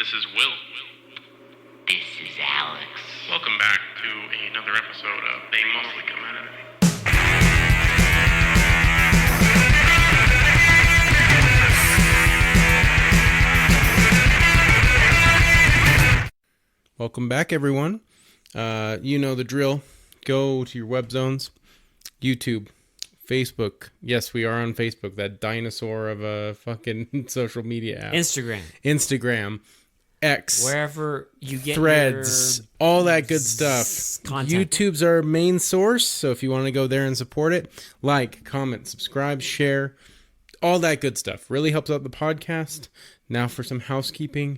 This is Will. This is Alex. Welcome back to another episode of They Mostly Come Out of Me. Welcome back, everyone. You know the drill. Go to your web zones, YouTube, Facebook. Yes, we are on Facebook, that dinosaur of a fucking social media app. Instagram, X, wherever you get Threads, all that good stuff. Content. YouTube's our main source, so if you want to go there and support it, like, comment, subscribe, share, all that good stuff. Really helps out the podcast. Now for some housekeeping.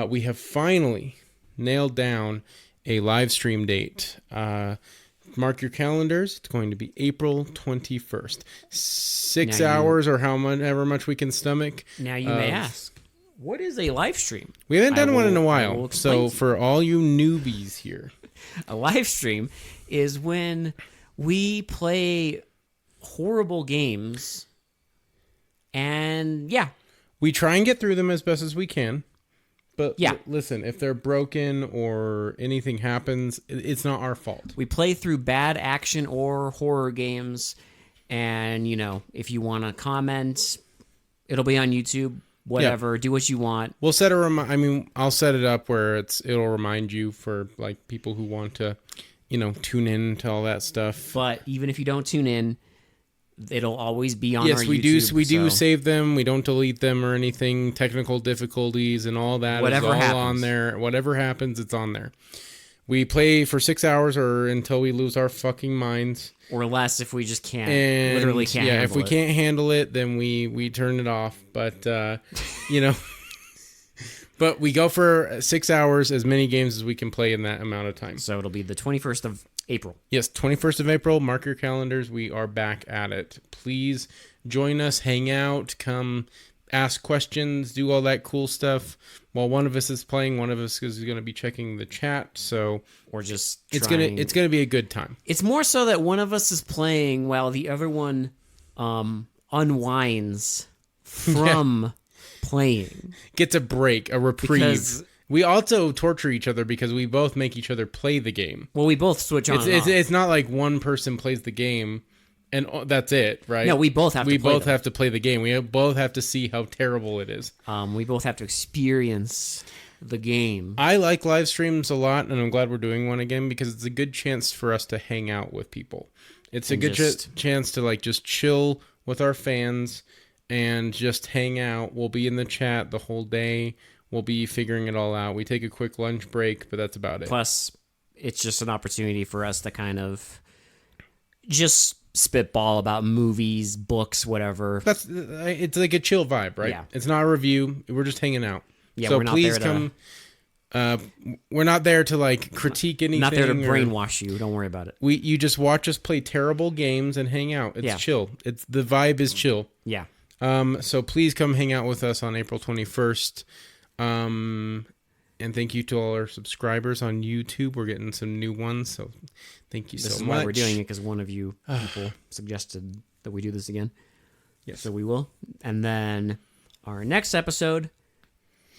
We have finally nailed down a live stream date. Mark your calendars. It's going to be April 21st. 6 hours or however much we can stomach. Now you may ask, what is a live stream? We haven't done one in a while. So you. for all you newbies here. A live stream is when we play horrible games and we try and get through them as best as we can. But yeah. Listen, if they're broken or anything happens, it's not our fault. We play through bad action or horror games, and, if you want to comment, it'll be on YouTube, whatever. Yeah. Do what you want. We'll set I'll set it up where it'll remind you for, like, people who want to, tune in to all that stuff. But even if you don't tune in, it'll always be on our YouTube. Yes, we do save them. We don't delete them or anything. Technical difficulties and all that is all on there. Whatever happens, it's on there. We play for 6 hours or until we lose our fucking minds. Or less if we just can't. Literally can't handle it. If we can't handle it, then we turn it off. But, but we go for 6 hours, as many games as we can play in that amount of time. So it'll be the 21st of April. Yes, 21st of April. Mark your calendars. We are back at it. Please join us, hang out, come ask questions, do all that cool stuff. While one of us is playing, one of us is going to be checking the chat. So or just it's gonna be a good time. It's more so that one of us is playing while the other one unwinds from playing. Gets a break, a reprieve. Because we also torture each other because we both make each other play the game. Well, we both switch on and off. It's not like one person plays the game and that's it, right? No, we both have to play the game. We both have to see how terrible it is. We both have to experience the game. I like live streams a lot, and I'm glad we're doing one again because it's a good chance for us to hang out with people. It's a good chance to just chill with our fans and just hang out. We'll be in the chat the whole day. We'll be figuring it all out. We take a quick lunch break, but that's about it. Plus, it's just an opportunity for us to kind of just spitball about movies, books, whatever. It's like a chill vibe, right? Yeah. It's not a review. We're just hanging out. Yeah, so we're not please there come. We're not there to critique anything. Not there to brainwash you. Don't worry about it. You just watch us play terrible games and hang out. It's chill. The vibe is chill. Yeah. So please come hang out with us on April 21st. And thank you to all our subscribers on YouTube. We're getting some new ones, so thank you so much. This is why we're doing it, because one of you people suggested that we do this again. Yes. So we will. And then our next episode,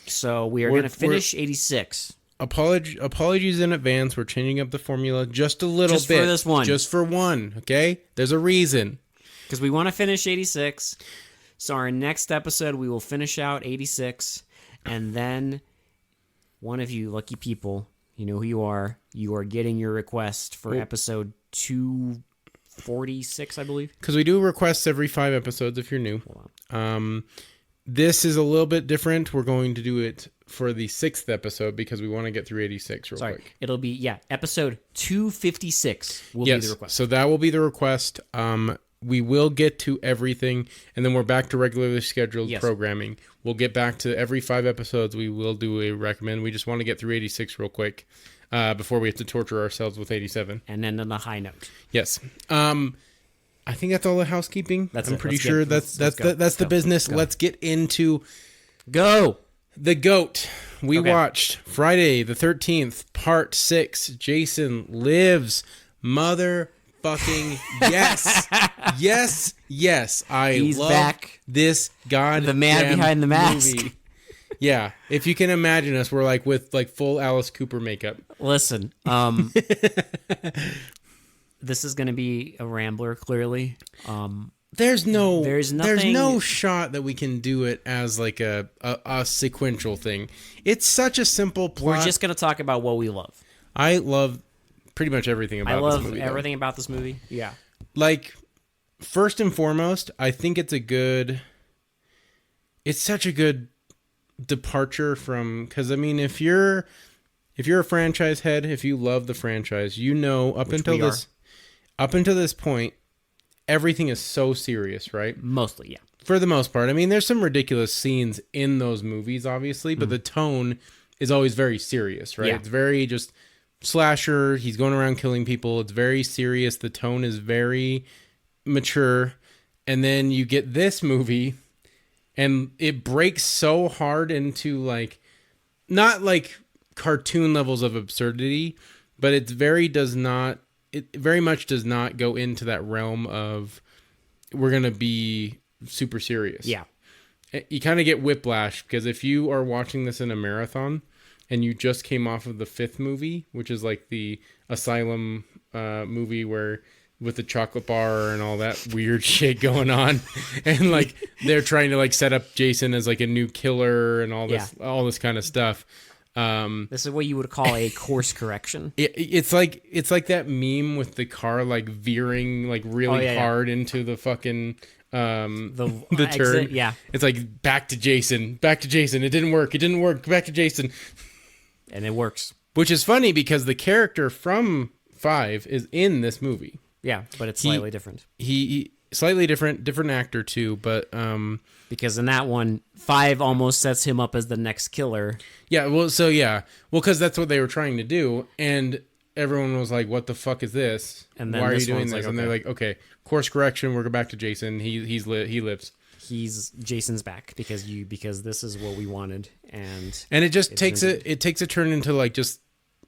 so we are going to finish 86. Apologies in advance. We're changing up the formula just a little bit. Just for this one. Just for one, okay? There's a reason. Because we want to finish 86. So our next episode, we will finish out 86. And then one of you lucky people, you know who you are getting your request for episode 246, I believe. Because we do requests every 5 episodes if you're new. This is a little bit different. We're going to do it for the 6th episode because we want to get through 86 real quick. It'll be, episode 256 will be the request. So that will be the request. We will get to everything, and then we're back to regularly scheduled programming. We'll get back to every 5 episodes. We will do a recommend. We just want to get through 86 real quick before we have to torture ourselves with 87. And then on a high note. Yes. I think that's all the housekeeping. I'm pretty sure that's the business. Go. Let's get into the GOAT. We watched Friday the 13th, part 6. Jason Lives. Motherfucking yes. Yes. I He's love back. this goddamn The man behind the mask. movie. Yeah, if you can imagine us, we're like with like full Alice Cooper makeup. Listen, this is going to be a rambler, clearly. There's There's nothing- no shot that we can do it as like a sequential thing. It's such a simple plot. We're just going to talk about what we love. I love pretty much everything about I love this movie. though. everything about this movie. Yeah. Like, first and foremost, I think it's such a good departure from, because I mean, if you're a franchise head, if you love the franchise, you know up until this point, everything is so serious, right? Mostly, yeah. For the most part. I mean, there's some ridiculous scenes in those movies, obviously, but the tone is always very serious, right? Yeah. It's very just slasher. He's going around killing people. It's very serious. The tone is very mature. And then you get this movie, and it breaks so hard into like, not like cartoon levels of absurdity, but it very much does not go into that realm of we're going to be super serious. Yeah. You kind of get whiplash, because if you are watching this in a marathon and you just came off of the 5th movie, which is like the Asylum movie where with the chocolate bar and all that weird shit going on, and like they're trying to like set up Jason as like a new killer and all this kind of stuff. This is what you would call a course correction. It's like that meme with the car like veering like really hard into the fucking the exit, turn. yeah. It's like back to Jason. It didn't work. Back to Jason. And it works. Which is funny because the character from 5 is in this movie. Yeah, but it's slightly different. He slightly different actor too, but because in that one, 5 almost sets him up as the next killer. Yeah, well, because that's what they were trying to do, and everyone was like, "What the fuck is this? And then why are you this doing one's this?" like, And they're like, "Okay, course correction. We're back to Jason. He lives." He's Jason's back because this is what we wanted, and it just takes a turn into like just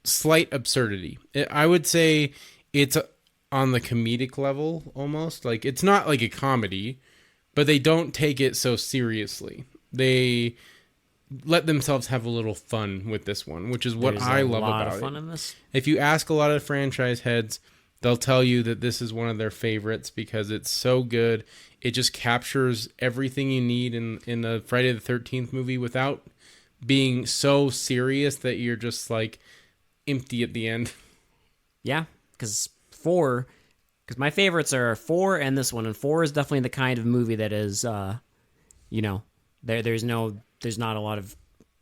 slight absurdity. I would say it's on the comedic level almost. Like, it's not like a comedy, but they don't take it so seriously. They let themselves have a little fun with this one, which is what I love about it. There's a lot of fun in this. If you ask a lot of franchise heads, they'll tell you that this is one of their favorites because it's so good. It just captures everything you need in the Friday the 13th movie without being so serious that you're just like empty at the end. Yeah, because my favorites are 4 and this one, and 4 is definitely the kind of movie that is, there's not a lot of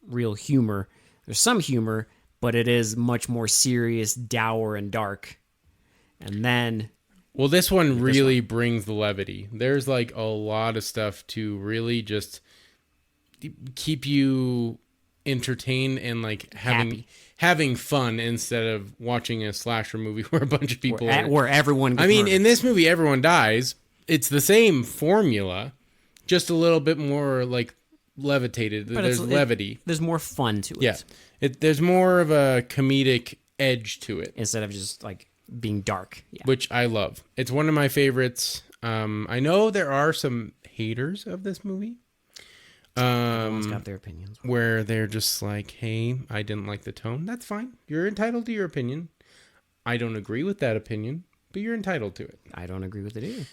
real humor. There's some humor, but it is much more serious, dour, and dark. And then, well, this one really brings the levity. There's like a lot of stuff to really just keep you entertained and like having fun instead of watching a slasher movie where a bunch of people where everyone gets murdered. in this movie everyone dies. It's the same formula, just a little bit more like levitated. But there's levity. There's more fun to it. Yeah. There's more of a comedic edge to it instead of just like being dark. Yeah. Which I love. It's one of my favorites. I know there are some haters of this movie. Everyone's got their opinions. Where they're just like, hey, I didn't like the tone. That's fine. You're entitled to your opinion. I don't agree with that opinion, but you're entitled to it. I don't agree with it either.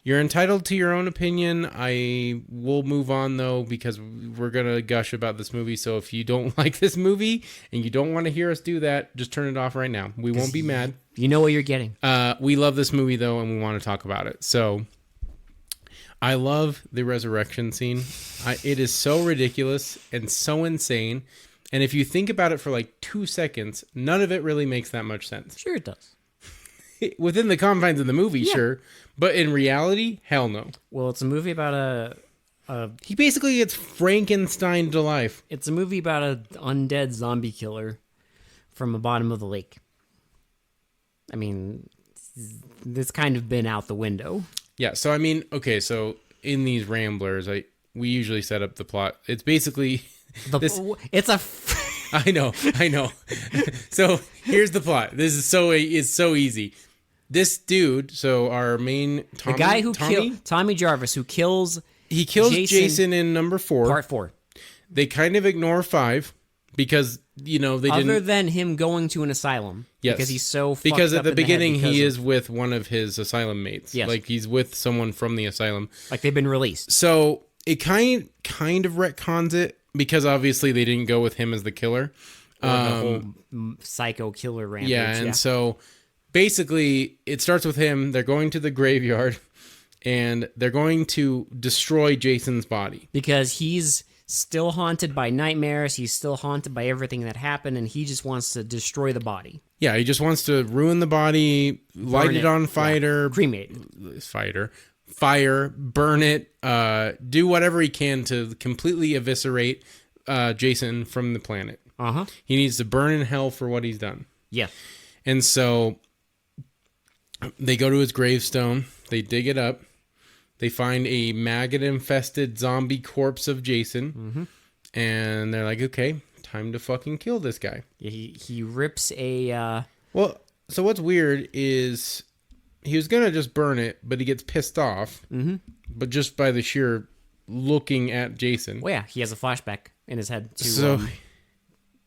You're entitled to your own opinion. I will move on, though, because we're going to gush about this movie. So if you don't like this movie and you don't want to hear us do that, just turn it off right now. We won't be mad. You know what you're getting. We love this movie, though, and we want to talk about it. So I love the resurrection scene. It is so ridiculous and so insane. And if you think about it for like 2 seconds, none of it really makes that much sense. Sure it does. Within the confines of the movie, sure. But in reality, hell no. Well, it's a movie about he basically gets Frankenstein to life. It's a movie about an undead zombie killer from the bottom of the lake. I mean, this kind of been out the window. Yeah, so I mean, okay, so in these Ramblers, we usually set up the plot. It's basically I know. So here's the plot. This is so easy. This dude, so our main Tommy, the guy who killed Tommy Jarvis, who kills Jason in number 4. Part 4. They kind of ignore 5 because, they Other didn't. than him going to an asylum. Yes. Because he's so fucked Because up at the in head beginning, because he of- is with one of his asylum mates. Yes. Like, he's with someone from the asylum. Like, they've been released. So it kind of retcons it because obviously they didn't go with him as the killer. Or the whole psycho killer rampage. Yeah, and so basically it starts with him. They're going to the graveyard and they're going to destroy Jason's body. Because he's still haunted by nightmares. He's still haunted by everything that happened, and he just wants to destroy the body. Yeah, he just wants to ruin the body, light Burn it on fire, Cremate. fire, burn it, do whatever he can to completely eviscerate Jason from the planet. Uh-huh. He needs to burn in hell for what he's done. Yeah. And so they go to his gravestone, they dig it up, they find a maggot-infested zombie corpse of Jason, and they're like, okay, time to fucking kill this guy. He rips a... Well, so what's weird is he was going to just burn it, but he gets pissed off, but just by the sheer looking at Jason. Well, yeah, he has a flashback in his head to So,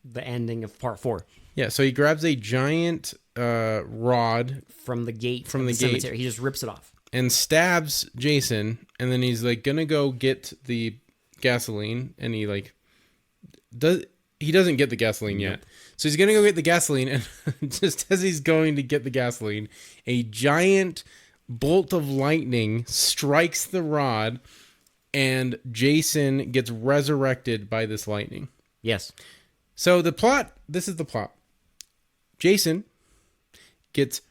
the ending of part 4. yeah, so he grabs a giant rod From the gate From of the the gate. cemetery. He just rips it off. and stabs Jason, and then he's like gonna go get the gasoline, and he doesn't get the gasoline yet. So he's gonna go get the gasoline, and just as he's going to get the gasoline, a giant bolt of lightning strikes the rod, and Jason gets resurrected by this lightning. Yes. So this is the plot. Jason gets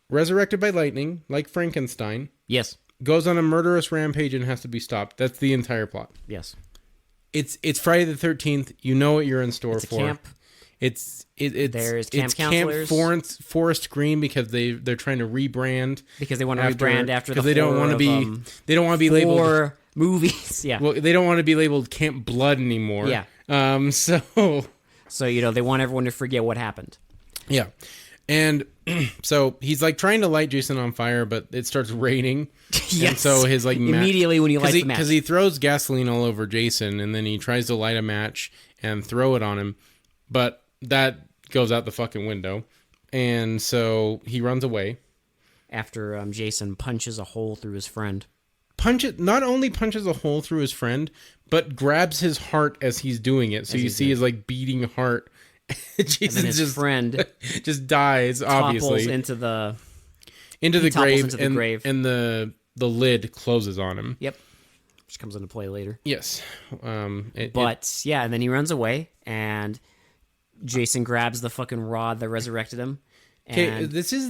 resurrected by lightning, like Frankenstein, Yes. goes on a murderous rampage and has to be stopped. That's the entire plot. Yes. It's Friday the 13th. You know what you're in store It's a for. camp. It's There's camp it's counselors. Forest Green because they're trying to rebrand Because they want to rebrand after the because they don't want to be labeled. 4 movies. Yeah. Well, they don't want to be labeled Camp Blood anymore. Yeah. So So, they want everyone to forget what happened. yeah, and so he's like trying to light Jason on fire, but it starts raining. Yes. And so his Immediately when he lights the match. because he throws gasoline all over Jason, and then he tries to light a match and throw it on him, but that goes out the fucking window, and so he runs away. After Jason punches a hole through his friend. Not only punches a hole through his friend, but grabs his heart as he's doing it. So you see his like beating heart. And Jason then his friend just dies, topples obviously, into the... into the topples grave, into the and, grave. and the lid closes on him. Yep. Which comes into play later. Yes, But, yeah, and then he runs away, and Jason grabs the fucking rod that resurrected him. Okay, And this is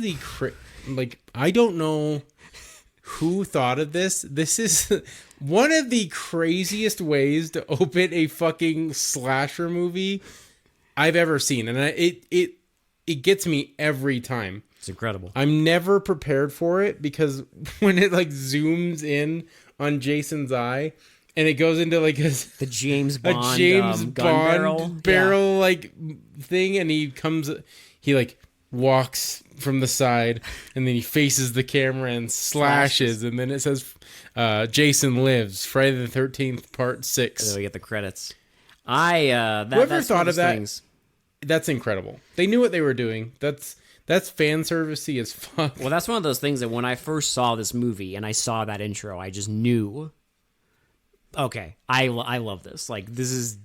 I don't know who thought of this. This is one of the craziest ways to open a fucking slasher movie I've ever seen, and it gets me every time. it's incredible. I'm never prepared for it because when it like zooms in on Jason's eye and it goes into like The James Bond, a James gun Bond barrel. Yeah. like thing, and he like walks from the side, and then he faces the camera and slashes, and then it says Jason Lives, Friday the 13th Part 6. So we get the credits. Whoever Whoever thought of that, that's incredible. They knew what they were doing. That's fan servicey as fuck. Well, that's one of those things that when I first saw this movie and I saw that intro, I just knew, okay, I love this. Like, this is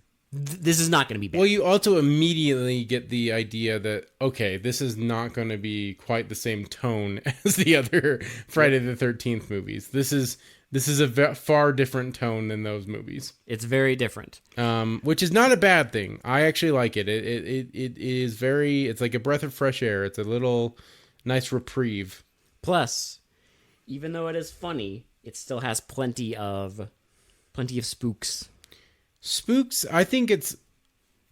not going to be bad. Well, you also immediately get the idea that, okay, this is not going to be quite the same tone as the other Friday the 13th movies. This is a far different tone than those movies. It's very different. Which is not a bad thing. I actually like it. It is very, it's like a breath of fresh air. It's a little nice reprieve. Plus, even though it is funny, it still has plenty of spooks. Spooks, I think it's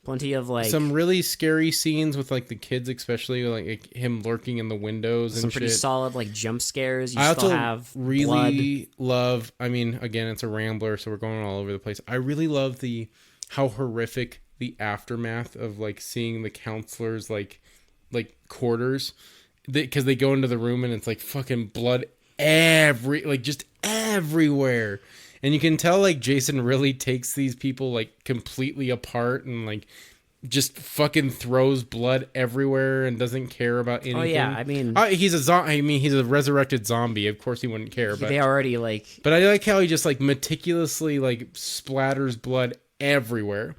Plenty of like some really scary scenes with like the kids, especially like him lurking in the windows and some pretty shit. solid like jump scares. You I still also have really blood. love, I mean, again, it's a Rambler, so we're going all over the place. I really love how horrific the aftermath of like seeing the counselors like quarters, because they go into the room and it's like fucking blood just everywhere. And you can tell like Jason really takes these people like completely apart and like just fucking throws blood everywhere and doesn't care about anything. Oh yeah, I mean, he's a resurrected zombie. Of course he wouldn't care, but they already like. but I like how he just like meticulously like splatters blood everywhere.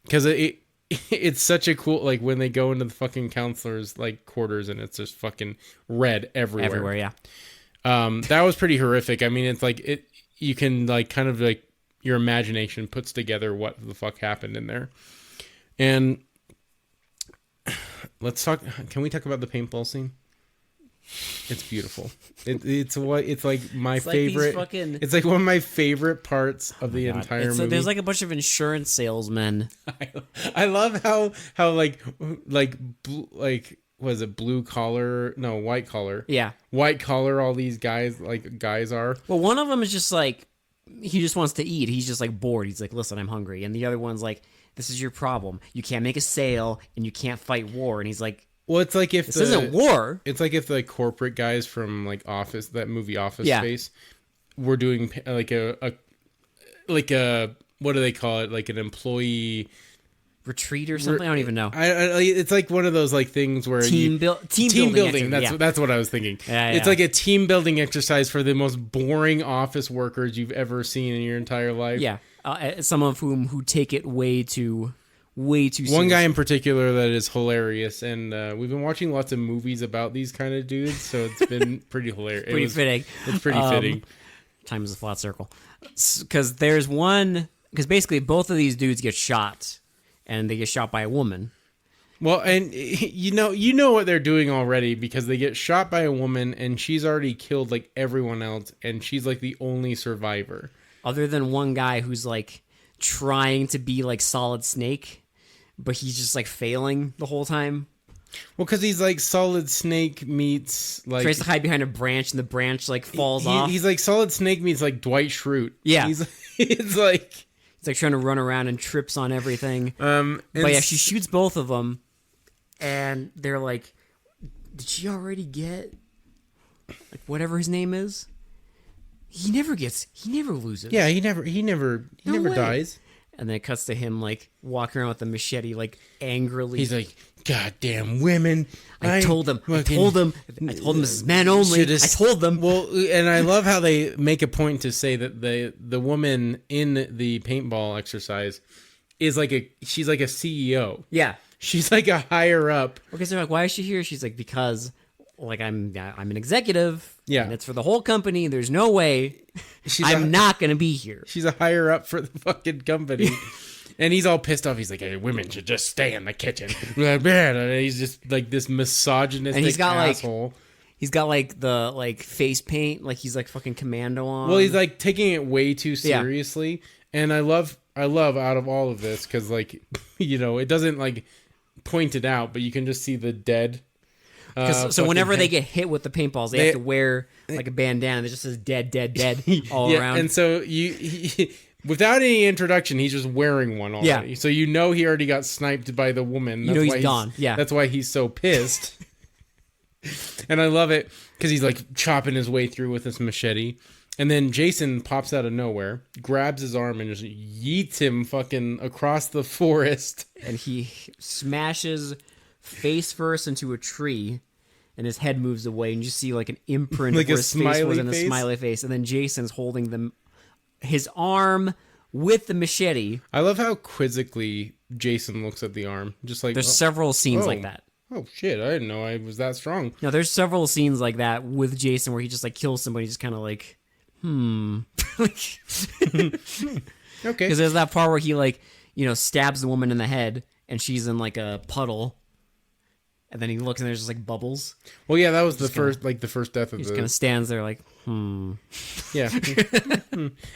Because it's such a cool, like when they go into the fucking counselor's like quarters and it's just fucking red everywhere. Everywhere, yeah. That was pretty horrific. I mean, it's like you can like kind of like your imagination puts together what the fuck happened in there. And can we talk about the paintball scene? It's beautiful. It's like my favorite. It's like one of my favorite parts of the entire movie. There's like a bunch of insurance salesmen. I love how was it blue collar? No, white collar. Yeah, white collar. All these guys are. Well, one of them is just like he just wants to eat. He's just like bored. He's like, listen, I'm hungry. And the other one's like, this is your problem. You can't make a sale and you can't fight war. And he's like, well, it's like if this isn't war. It's like if the corporate guys from like Office, that movie Office Yeah. Space, were doing like a what do they call it? Like an employee retreat or something. I don't even know. It's like one of those like things where Team building. That's what I was thinking. Yeah, it's like a team building exercise for the most boring office workers you've ever seen in your entire life. Yeah, some of who take it way too serious. One guy in particular that is hilarious, and we've been watching lots of movies about these kind of dudes, so it's been pretty hilarious. Fitting. It's pretty fitting. Time is a flat circle. Because basically both of these dudes get shot, and they get shot by a woman. Well, and you know what they're doing already, because they get shot by a woman, and she's already killed like everyone else, and she's like the only survivor. Other than one guy who's like trying to be like Solid Snake, but he's just like failing the whole time. Well, because he's like Solid Snake meets like tries to hide behind a branch, and the branch like falls off. He's like Solid Snake meets like Dwight Schrute. Yeah, it's like he's like trying to run around and trips on everything. But yeah, she shoots both of them, and they're like, "Did she already get like whatever his name is?" He never loses. Yeah, he never way. dies. And then it cuts to him like walking around with a machete, like angrily. He's like, "Goddamn women! I told them this is man only. I told them." Well, and I love how they make a point to say that the woman in the paintball exercise is she's like a CEO. Yeah, she's like a higher up. Okay, so like, why is she here? She's like, because like I'm an executive. Yeah, and it's for the whole company. There's no way I'm not gonna be here. She's a higher up for the fucking company. And he's all pissed off. He's like, "Hey, women should just stay in the kitchen." And he's just like this misogynistic and he's got asshole. He's got like the like face paint, like he's like fucking commando on. Well, he's like taking it way too seriously. Yeah. And I love out of all of this, because like, it doesn't like point it out, but you can just see the dead. So whenever they get hit with the paintballs, they have to wear like a bandana that just says "dead, dead, dead" all around. And so without any introduction, he's just wearing one already. Yeah. So he already got sniped by the woman. That's why he's gone. Yeah. That's why he's so pissed. And I love it because he's like chopping his way through with this machete. And then Jason pops out of nowhere, grabs his arm, and just yeets him fucking across the forest. And he smashes face first into a tree, and his head moves away, and you see like an imprint like where his face was in a smiley face. And then Jason's holding his arm with the machete. I love how quizzically Jason looks at the arm. Just like there's several scenes like that. Oh shit! I didn't know I was that strong. No, there's several scenes like that with Jason where he just like kills somebody, just kind of like, Okay. Because there's that part where he like stabs the woman in the head, and she's in like a puddle. And then he looks, and there's just like bubbles. Well, yeah, that was the first death of he just kind of stands there like, Yeah.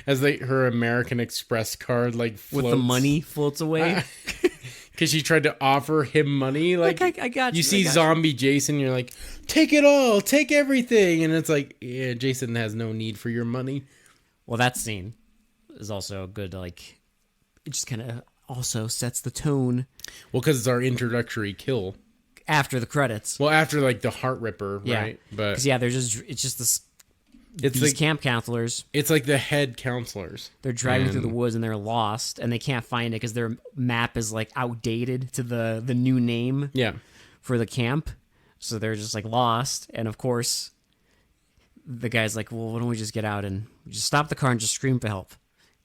As her American Express card like floats. With the money floats away. Because she tried to offer him money. Like, I got you. You see zombie Jason, you're like, take it all, take everything. And it's like, yeah, Jason has no need for your money. Well, that scene is also good. Like, it just kind of also sets the tone. Well, because it's our introductory kill. After the credits. Well, after like the Heart Ripper, right? But it's just this It's these like camp counselors, it's like the head counselors. they're driving through the And- woods and they're lost and they can't find it because their map is like outdated to the new name Yeah. for the camp. So they're just like lost. And of course, the guy's like, well, why don't we just get out and just stop the car and just scream for help?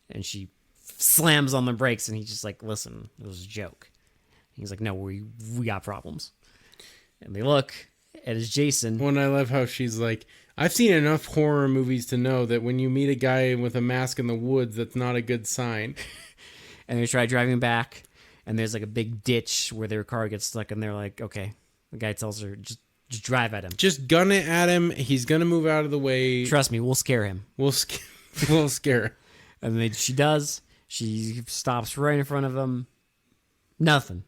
And she slams on the brakes and he's just like, listen, it was a joke. He's like, no, we got problems. And they look, and it's Jason. Well, and I love how she's like, I've seen enough horror movies to know that when you meet a guy with a mask in the woods, that's not a good sign. And they try driving back, and there's like a big ditch where their car gets stuck, and they're like, okay. The guy tells her, just drive at him. Just gun it at him. He's gonna move out of the way. Trust me, we'll scare him. We'll we'll scare him. And then she does. She stops right in front of him. Nothing.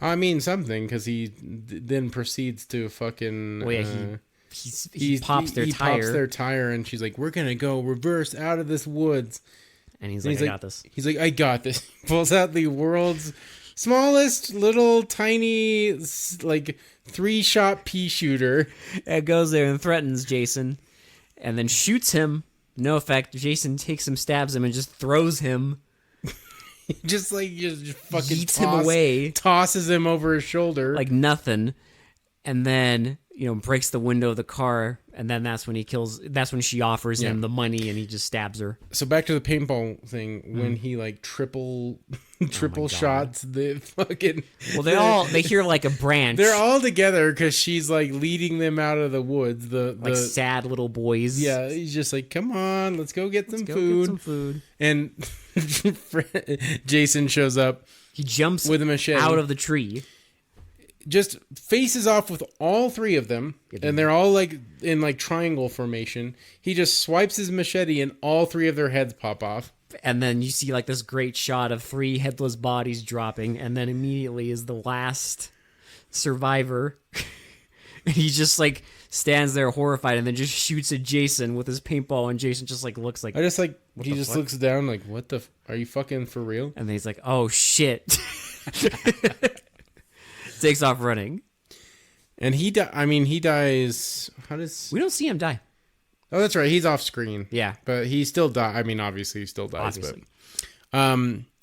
I mean something, because he then proceeds to fucking. Well, yeah, he pops their tire. Pops their tire, and she's like, "We're gonna go reverse out of this woods." And he's And like, I got this. He's like, "I got this." He pulls out the world's smallest, little, tiny, like 3-shot pea shooter. It goes there and threatens Jason, and then shoots him. No effect. Jason takes him, stabs him, and just throws him. just fucking Yeets him away. tosses him over his shoulder. Like nothing. And then, breaks the window of the car, and then that's when she offers him the money, and he just stabs her. So back to the paintball thing, when he like triple shots the fucking. Well, they hear like a branch. They're all together because she's like leading them out of the woods. like sad little boys. Yeah, he's just like, come on, let's go get some Go food. get some food. And Jason shows up, He jumps with a machete out of the tree. just faces off with all 3 of them, and they're all like in like triangle formation. He just swipes his machete, and all 3 of their heads pop off. And then you see like this great shot of 3 headless bodies dropping, and then immediately is the last survivor. And he just like stands there horrified, and then just shoots at Jason with his paintball, and Jason just like looks like, I just like he the just fuck? looks down like, what the? Are you fucking for real? and then he's like, oh shit. Takes off running. And he dies. How does? We don't see him die. Oh, that's right. He's off screen. Yeah. But he still dies. I mean, obviously he still dies. Obviously. But,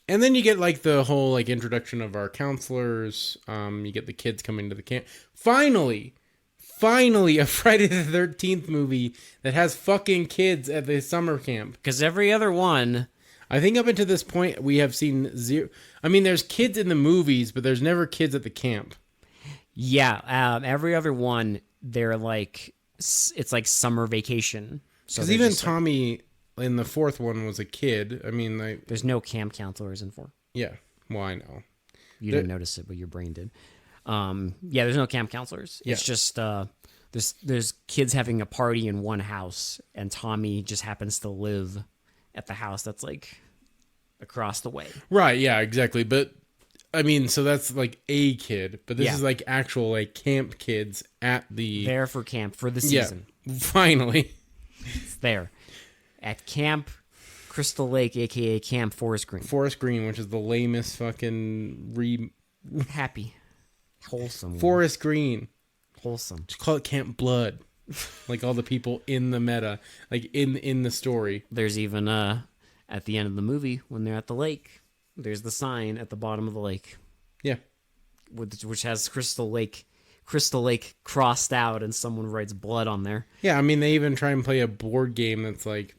and then you get like the whole like introduction of our counselors. You get the kids coming to the camp. Finally, a Friday the 13th movie that has fucking kids at the summer camp. Because every other one, I think up until this point we have seen 0. I mean, there's kids in the movies, but there's never kids at the camp. yeah, every other one, they're like, it's like summer vacation. So Because they're even just, like, Tommy in the 4th one was a kid. I mean, like, there's no camp counselors in 4. yeah. Well, I know. You didn't notice it, but your brain did. Yeah, there's no camp counselors. It's Yeah. just there's kids having a party in one house, and Tommy just happens to live at the house that's like across the way. Right, yeah, exactly. But I mean, so that's like a kid, but this Yeah. is like actual like camp kids at the There for camp for the yeah. season. Finally, It's there at Camp Crystal Lake, aka Camp Forest Green. Forest Green, which is the lamest fucking Happy, wholesome, Forest Green. wholesome. Just call it Camp Blood, like all the people in the meta, like in the story. There's even at the end of the movie when they're at the lake, there's the sign at the bottom of the lake. Yeah, Which has Crystal Lake crossed out, and someone writes blood on there. yeah. I mean, they even try and play a board game that's like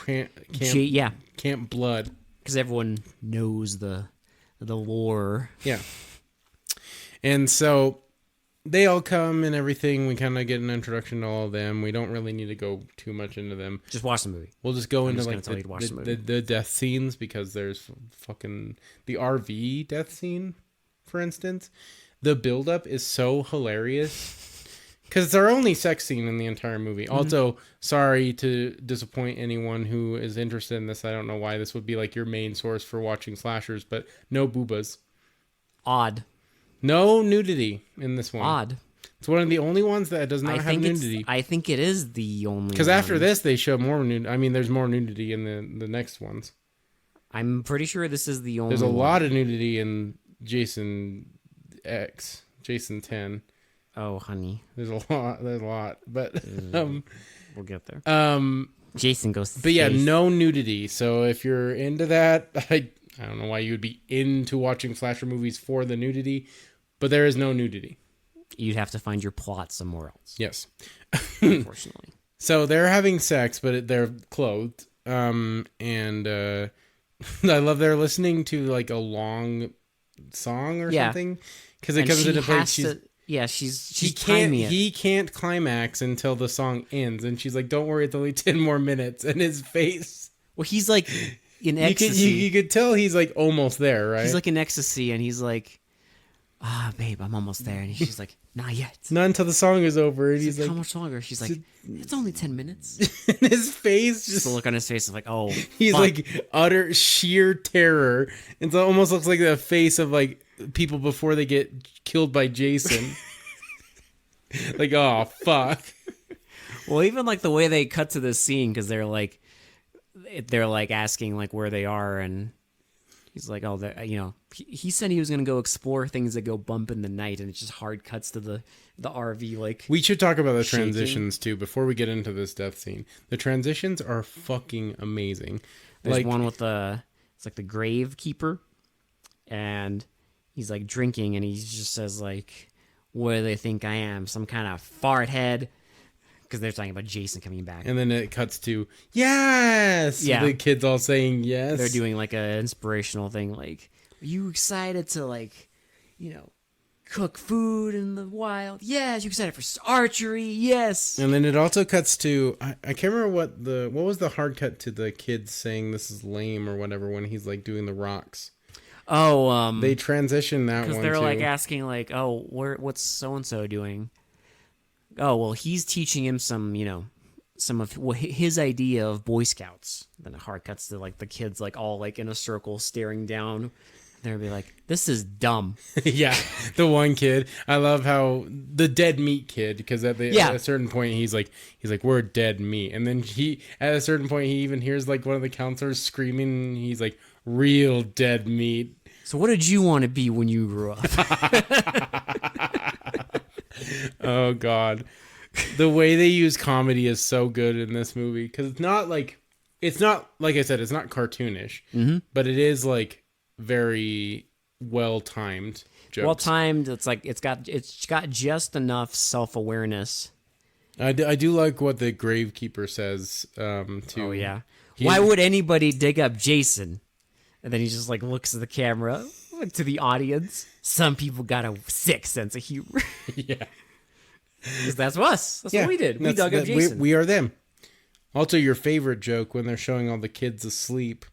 Yeah, Camp Blood. because everyone knows the lore. Yeah. And so they all come and everything. We kind of get an introduction to all of them. We don't really need to go too much into them. Just watch the movie. We'll just go into just like gonna tell you to watch the movie. the death scenes, because there's fucking the RV death scene, for instance. The buildup is so hilarious because it's our only sex scene in the entire movie. Mm-hmm. Also, sorry to disappoint anyone who is interested in this. I don't know why this would be like your main source for watching slashers, but no boobas. Odd. No nudity in this one. Odd. It's one of the only ones that does not have nudity. I think it is the only. Because after one. this, they show more nudity. I mean, there's more nudity in the next ones. I'm pretty sure this is the only. There's a one. lot of nudity in Jason 10. Oh, honey. There's a lot. But We'll get there. Um, Jason goes to but yeah, space. no nudity. So if you're into that, I don't know why you would be into watching slasher movies for the nudity, but there is no nudity. You'd have to find your plot somewhere else, Yes. unfortunately. So they're having sex, but they're clothed. And I love they're listening to like a long song or Yeah. something because it And comes she into play. has to, she's He timing it. He can't climax until the song ends, and she's like, "Don't worry, it's only 10 more minutes." And his face, Well, he's like in you ecstasy. could tell he's like almost there, right? He's like in ecstasy, and he's like, babe, I'm almost there. And she's like, not yet. not until the song is over, and he's How like, much longer? She's like, it's only 10 minutes. and his face Just just. the look on his face is like, oh, He's fuck. like utter sheer terror. And so it almost looks like the face of like people before they get killed by Jason. Like, oh, fuck. Well, even like the way they cut to this scene, because they're like asking like where they are, and he's like, oh, he said he was gonna go explore things that go bump in the night, and it just hard cuts to the RV like. We should talk about the Shaking. transitions too before we get into this death scene. The transitions are fucking amazing. There's Like, one with it's like the grave keeper, and he's like drinking, and he just says like, what do they think I am? Some kind of fart head? Because they're talking about Jason coming back. and then it cuts to yes. Yeah. The kids all saying yes. They're doing like a inspirational thing, like, are you excited to like, cook food in the wild? Yes. You excited for archery? Yes. And then it also cuts to I can't remember what was the hard cut to the kids saying this is lame or whatever when he's like doing the rocks. Oh, They transition that one because they're too. like asking like, oh, what's so and so doing? Oh, well, he's teaching him some of his idea of Boy Scouts. Then it hard cuts to like the kids like all like in a circle staring down. They'll be like, this is dumb. Yeah, the one kid. I love how the dead meat kid, because at a certain point he's like we're dead meat, and then at a certain point he even hears like one of the counselors screaming. And he's like, real dead meat. So what did you want to be when you grew up? Oh God, the way they use comedy is so good in this movie because it's not like I said, it's not cartoonish, but it is like very well timed jokes. Well timed. It's like it's got just enough self-awareness. I do like what the gravekeeper says. To Oh yeah. Why would anybody dig up Jason? And then he just like looks at the camera, like, to the audience. Some people got a sick sense of humor. Yeah, 'Cause that's us. That's what we did. We dug up we, Jason. we are them. Also, your favorite joke when they're showing all the kids asleep,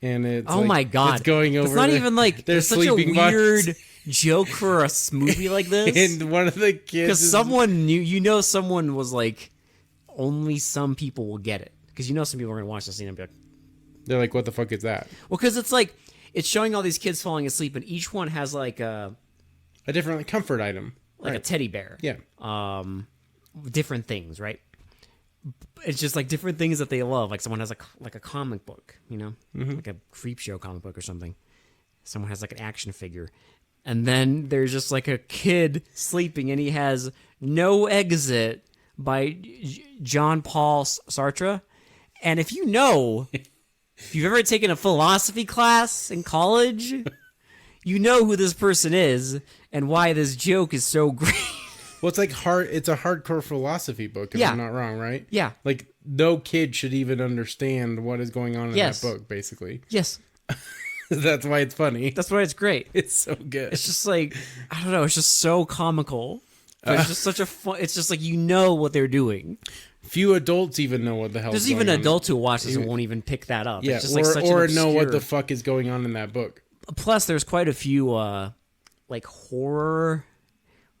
and it's oh like, my god! it's going over. It's not their- even like their there's such a sleeping bodies. weird joke for a movie like this. And one of the kids, Because someone knew, someone was like, only some people will get it. Because some people are gonna watch this scene and be like, they're like, "What the fuck is that?" well, because it's like it's showing all these kids falling asleep, and each one has like a A different comfort item, a teddy bear. Yeah, Different things, right? It's just like different things that they love. Like someone has like a comic book, like a creep show comic book or something. Someone has like an action figure. And then there's just like a kid sleeping, and he has No Exit by John Paul Sartre. And if you've ever taken a philosophy class in college, you know who this person is and why this joke is so great. well, it's like it's a hardcore philosophy book, if Yeah. I'm not wrong, right? Yeah. Like no kid should even understand what is going on in Yes. that book, basically. Yes, That's why it's funny. that's why it's great. It's so good. It's just like, I don't know, it's just so comical. But it's just such a fun, it's just like what they're doing. Few adults even know what the hell. There's even adults who watch this and won't even pick that up. Yeah, It's just like such an or obscure... know what the fuck is going on in that book. Plus, there's quite a few like horror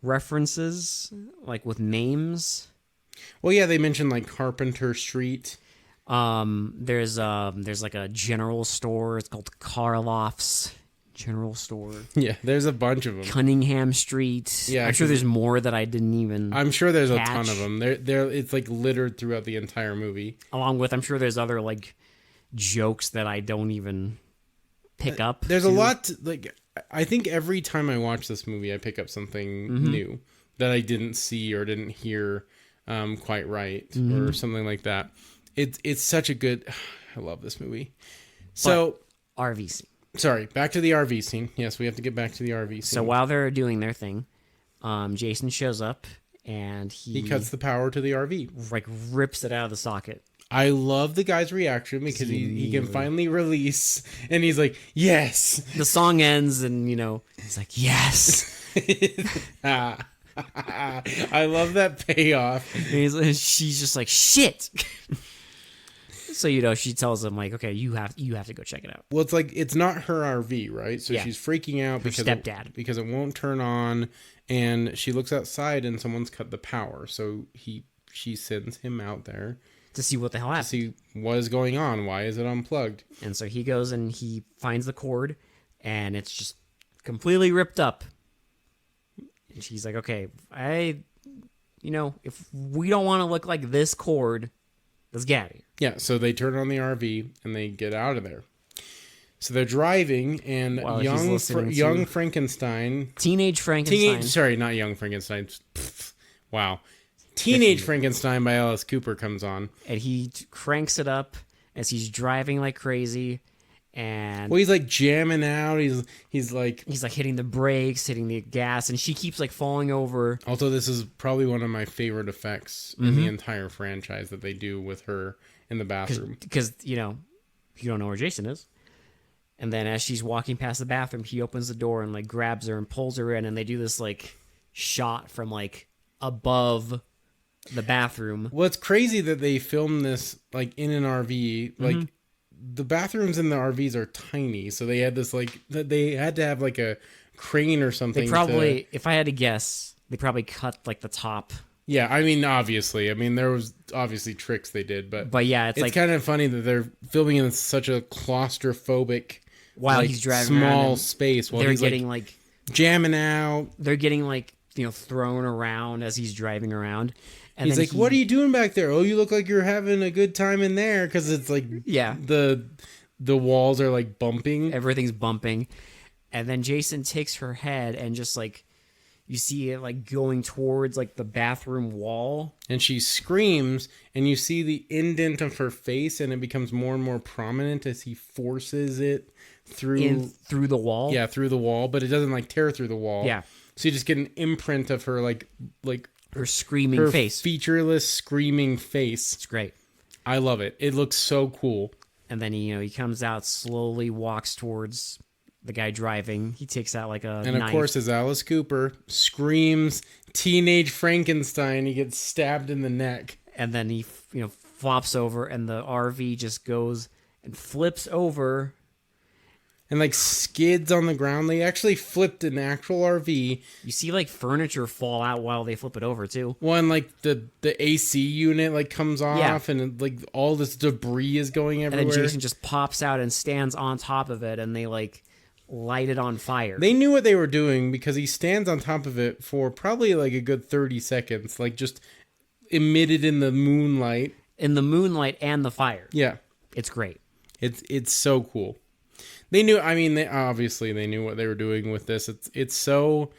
references, like with names. Well, yeah, they mentioned like Carpenter Street. There's like a general store. It's called Karloff's General Store. Yeah, there's a bunch of them. Cunningham Street. Yeah, I'm sure 'cause there's more that I didn't even. I'm sure there's a ton catch. of them. They're it's like littered throughout the entire movie. Along with, I'm sure there's other like jokes that I don't even pick up. There's to. a lot. Like I think every time I watch this movie, I pick up something Mm-hmm. new that I didn't see or didn't hear quite right Mm-hmm. or something like that. It's such a good. I love this movie. So RV scene. sorry, back to the RV scene. Yes, we have to get back to the RV scene. So while they're doing their thing, Jason shows up and he cuts the power to the RV. like rips it out of the socket. I love the guy's reaction because he can finally release, and he's like, yes. The song ends, and he's like, yes. I love that payoff. And she's just like, shit. So she tells him like, okay, you have to go check it out. Well, it's like it's not her RV, right? So Yeah. she's freaking out because stepdad. because it won't turn on, and she looks outside and someone's cut the power. So she sends him out there To see what the hell happened. to see what is going on. Why is it unplugged? And so he goes and he finds the cord, and it's just completely ripped up. And she's like, okay, if we don't want to look like this cord, let's get out of here. Yeah. So they turn on the RV and they get out of there. So they're driving, and While he's young listening to- young Frankenstein. Teenage Frankenstein. Sorry, not Young Frankenstein. Pfft, wow. Teenage Frankenstein by Alice Cooper comes on. And he cranks it up as he's driving like crazy. And Well, he's like jamming out. He's like. he's like hitting the brakes, hitting the gas, and she keeps like falling over. Also, this is probably one of my favorite effects in the entire franchise that they do with her in the bathroom. Because, you don't know where Jason is. And then as she's walking past the bathroom, he opens the door and like grabs her and pulls her in. And they do this like shot from like above the bathroom. Well, it's crazy that they filmed this like in an RV. Like the bathrooms in the RVs are tiny, so they had this like they had to have like a crane or something. They probably, if I had to guess, they probably cut like the top. Yeah, I mean, obviously, there was obviously tricks they did, but yeah, it's like kind of funny that they're filming in such a claustrophobic while like, he's driving around small and space while they're he's getting like like jamming out. they're getting like thrown around as he's driving around. And He's then like, "What are you doing back there? Oh, you look like you're having a good time in there," because it's like Yeah. the walls are like bumping. Everything's bumping. And then Jason takes her head and just like you see it like going towards like the bathroom wall. And she screams, and you see the indent of her face, and it becomes more and more prominent as he forces it through through the wall. Yeah, through the wall, but it doesn't like tear through the wall. Yeah. So you just get an imprint of her like Her screaming her face. featureless screaming face. It's great. I love it. It looks so cool. And then he comes out, slowly walks towards the guy driving. He takes out like a And of knife. course, as Alice Cooper screams "Teenage Frankenstein," he gets stabbed in the neck. And then he flops over, and the RV just goes and flips over. And like skids on the ground. They actually flipped an actual RV. You see like furniture fall out while they flip it over too. One like the AC unit like comes off, Yeah. and like all this debris is going And everywhere. then Jason just pops out and stands on top of it, and they like light it on fire. They knew what they were doing because he stands on top of it for probably like a good 30 seconds, like just emitted in the moonlight. In the moonlight and the fire. Yeah, It's great. it's so cool. They knew. I mean, they knew what they were doing with this. It's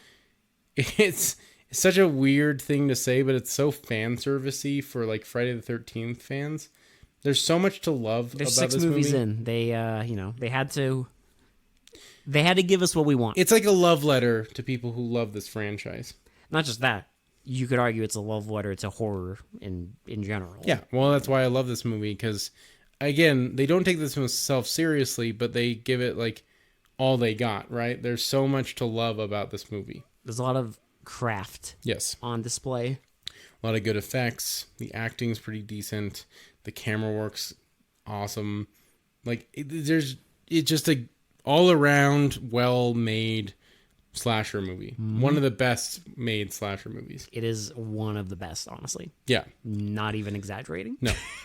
such a weird thing to say, but it's so fan servicey for like Friday the 13th fans. There's so much to love There's about 6 this movies movie. in. They they had to give us what we want. It's like a love letter to people who love this franchise. Not just that. You could argue it's a love letter to horror in general. Yeah, well, that's why I love this movie because, again, they don't take this themselves seriously, but they give it like all they got. Right? There's so much to love about this movie. There's a lot of craft Yes, on display. a lot of good effects. The acting's pretty decent. The camera work's awesome. Like it's just a all around well made slasher movie. One of the best made slasher movies. It is one of the best, honestly. Yeah. Not even exaggerating.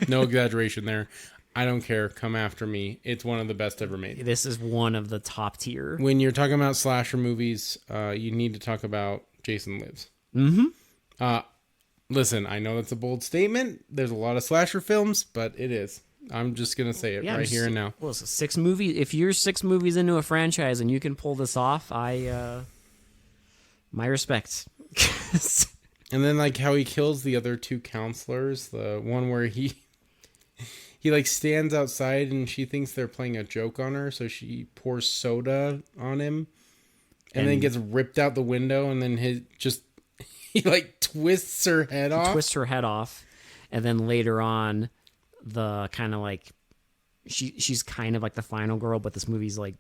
No exaggeration there. I don't care. Come after me. It's one of the best ever made. This is one of the top tier. When you're talking about slasher movies, you need to talk about Jason Lives. Mm-hmm. Listen, I know that's a bold statement. There's a lot of slasher films, but it is. I'm just going to say it right here and now. Well, so 6 movies. If you're 6 movies into a franchise and you can pull this off, my respect. And then like how he kills the other two counselors, the one where he like stands outside and she thinks they're playing a joke on her, so she pours soda on him and then gets ripped out the window, and then he like twists her head off. Twists her head off, and then later on, the kind of like she's kind of like the final girl, but this movie's like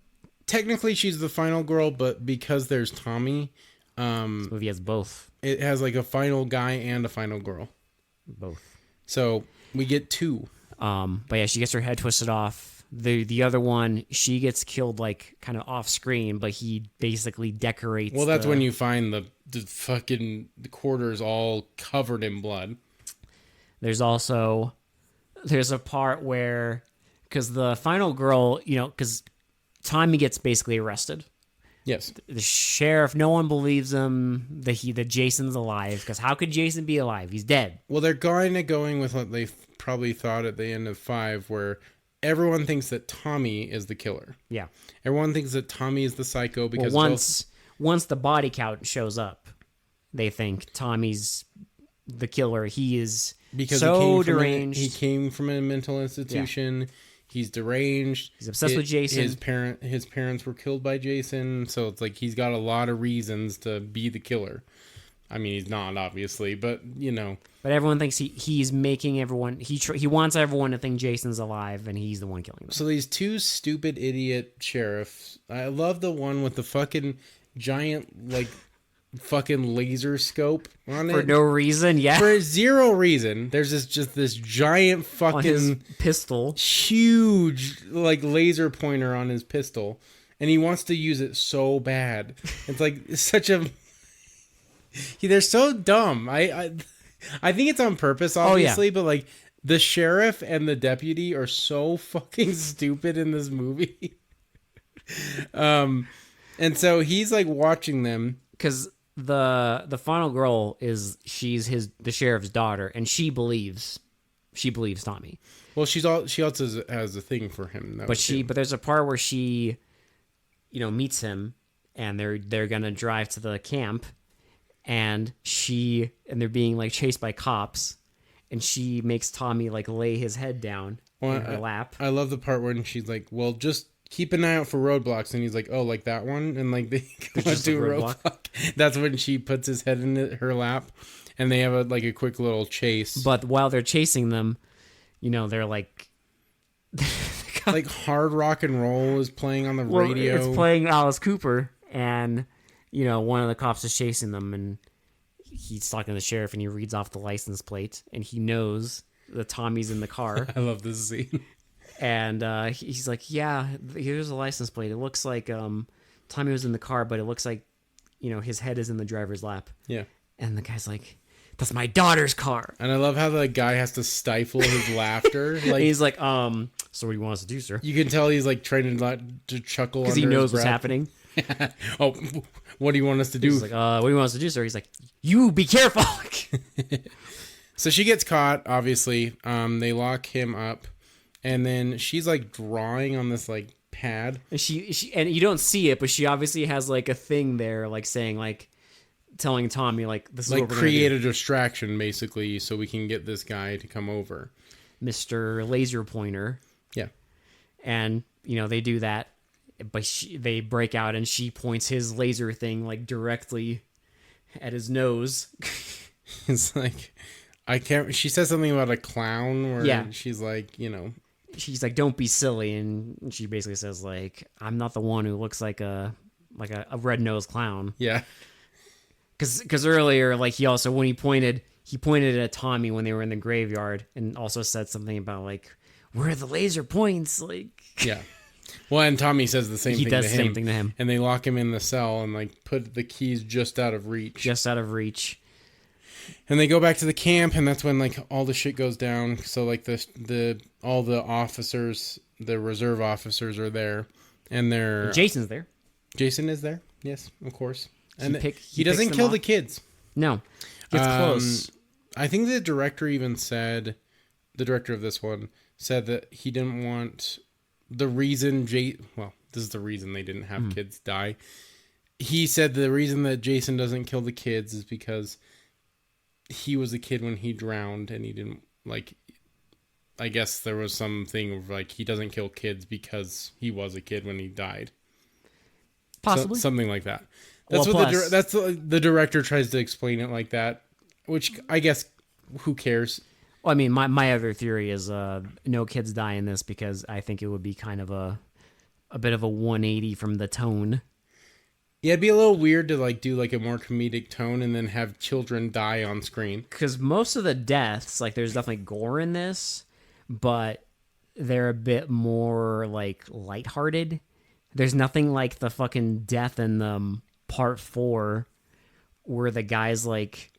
Technically she's the final girl, but because there's Tommy, this movie has both. it has like a final guy and a final girl. Both. So we get two. But yeah, she gets her head twisted off. The other one, she gets killed like kind of off screen, but he basically decorates. Well, that's when you find the fucking quarters all covered in blood. There's a part where, because the final girl, because Tommy gets basically arrested. Yes. The sheriff, no one believes him that Jason's alive, because how could Jason be alive? He's dead. Well, they're kind of going with what they probably thought at the end of 5, where everyone thinks that Tommy is the killer. Yeah. Everyone thinks that Tommy is the psycho because once the body count shows up, they think Tommy's the killer. He is because so he deranged. He came from a mental institution. Yeah. He's deranged. He's obsessed with Jason. His parents were killed by Jason, so it's like he's got a lot of reasons to be the killer. I mean, he's not, obviously, but But everyone thinks he's making everyone. He wants everyone to think Jason's alive, and he's the one killing them. So these two stupid idiot sheriffs. I love the one with the fucking giant like fucking laser scope on it for no reason. Yeah, for zero reason. There's this giant fucking on his pistol, huge like laser pointer on his pistol, and he wants to use it so bad. It's like such a. They're so dumb. I think it's on purpose, obviously, but like the sheriff and the deputy are so fucking stupid in this movie. And so he's like watching them because the final girl she's the sheriff's daughter, and she believes Tommy. Well, she also has a thing for him, though, but there's a part where she, meets him, and they're gonna drive to the camp. And they're being like chased by cops, and she makes Tommy like lay his head down in her lap. I love the part when she's like, "Well, just keep an eye out for roadblocks," and he's like, "Oh, like that one," and like they go to a roadblock. That's when she puts his head in her lap, and they have a quick little chase. But while they're chasing them, they're like, like hard rock and roll is playing on the radio. It's playing Alice Cooper, and. One of the cops is chasing them, and he's talking to the sheriff, and he reads off the license plate, and he knows that Tommy's in the car. I love this scene. And he's like, "Yeah, here's a license plate. It looks like Tommy was in the car, but it looks like, his head is in the driver's lap." Yeah. And the guy's like, "That's my daughter's car." And I love how the guy has to stifle his laughter. Like he's like, "So what do you want us to do, sir?" You can tell he's like trying to chuckle because he knows what's happening. Oh, what do you want us to do? He's like, what do you want us to do, sir? He's like, you be careful. So she gets caught, obviously. They lock him up, and then she's like drawing on this like pad. And she and you don't see it, but she obviously has like a thing there, like saying like telling Tommy like this is like what we're create gonna a distraction basically so we can get this guy to come over. Mr. Laser Pointer. Yeah. And they do that. But they break out, and she points his laser thing like directly at his nose. It's like, I can't. She says something about a clown, where she's like, she's like, "Don't be silly," and she basically says like, "I'm not the one who looks like a red-nosed clown." Yeah. Because earlier, like when he pointed at Tommy when they were in the graveyard, and also said something about like, "Where are the laser points?" Like, yeah. Well, and Tommy says the same thing to him. He does the same thing to him. And they lock him in the cell and like put the keys just out of reach. Just out of reach. And they go back to the camp, and that's when like all the shit goes down. So like all the officers, the reserve officers are there, and Jason's there. Jason is there. Yes, of course. And he doesn't doesn't kill the kids. No. Gets close. I think the director even said, the director of this one said that he didn't want the reason this is the reason they didn't have kids die. He said the reason that Jason doesn't kill the kids is because he was a kid when he drowned, and he didn't like. I guess there was something of like he doesn't kill kids because he was a kid when he died. Possibly. Something like that. That's Well, what plus- the director tries to explain it like that, which I guess who cares? Well, I mean, my other theory is no kids die in this because I think it would be kind of a bit of a 180 from the tone. Yeah, it'd be a little weird to like do like a more comedic tone and then have children die on screen. Because most of the deaths, like, there's definitely gore in this, but they're a bit more like lighthearted. There's nothing like the fucking death in part 4 where the guy's like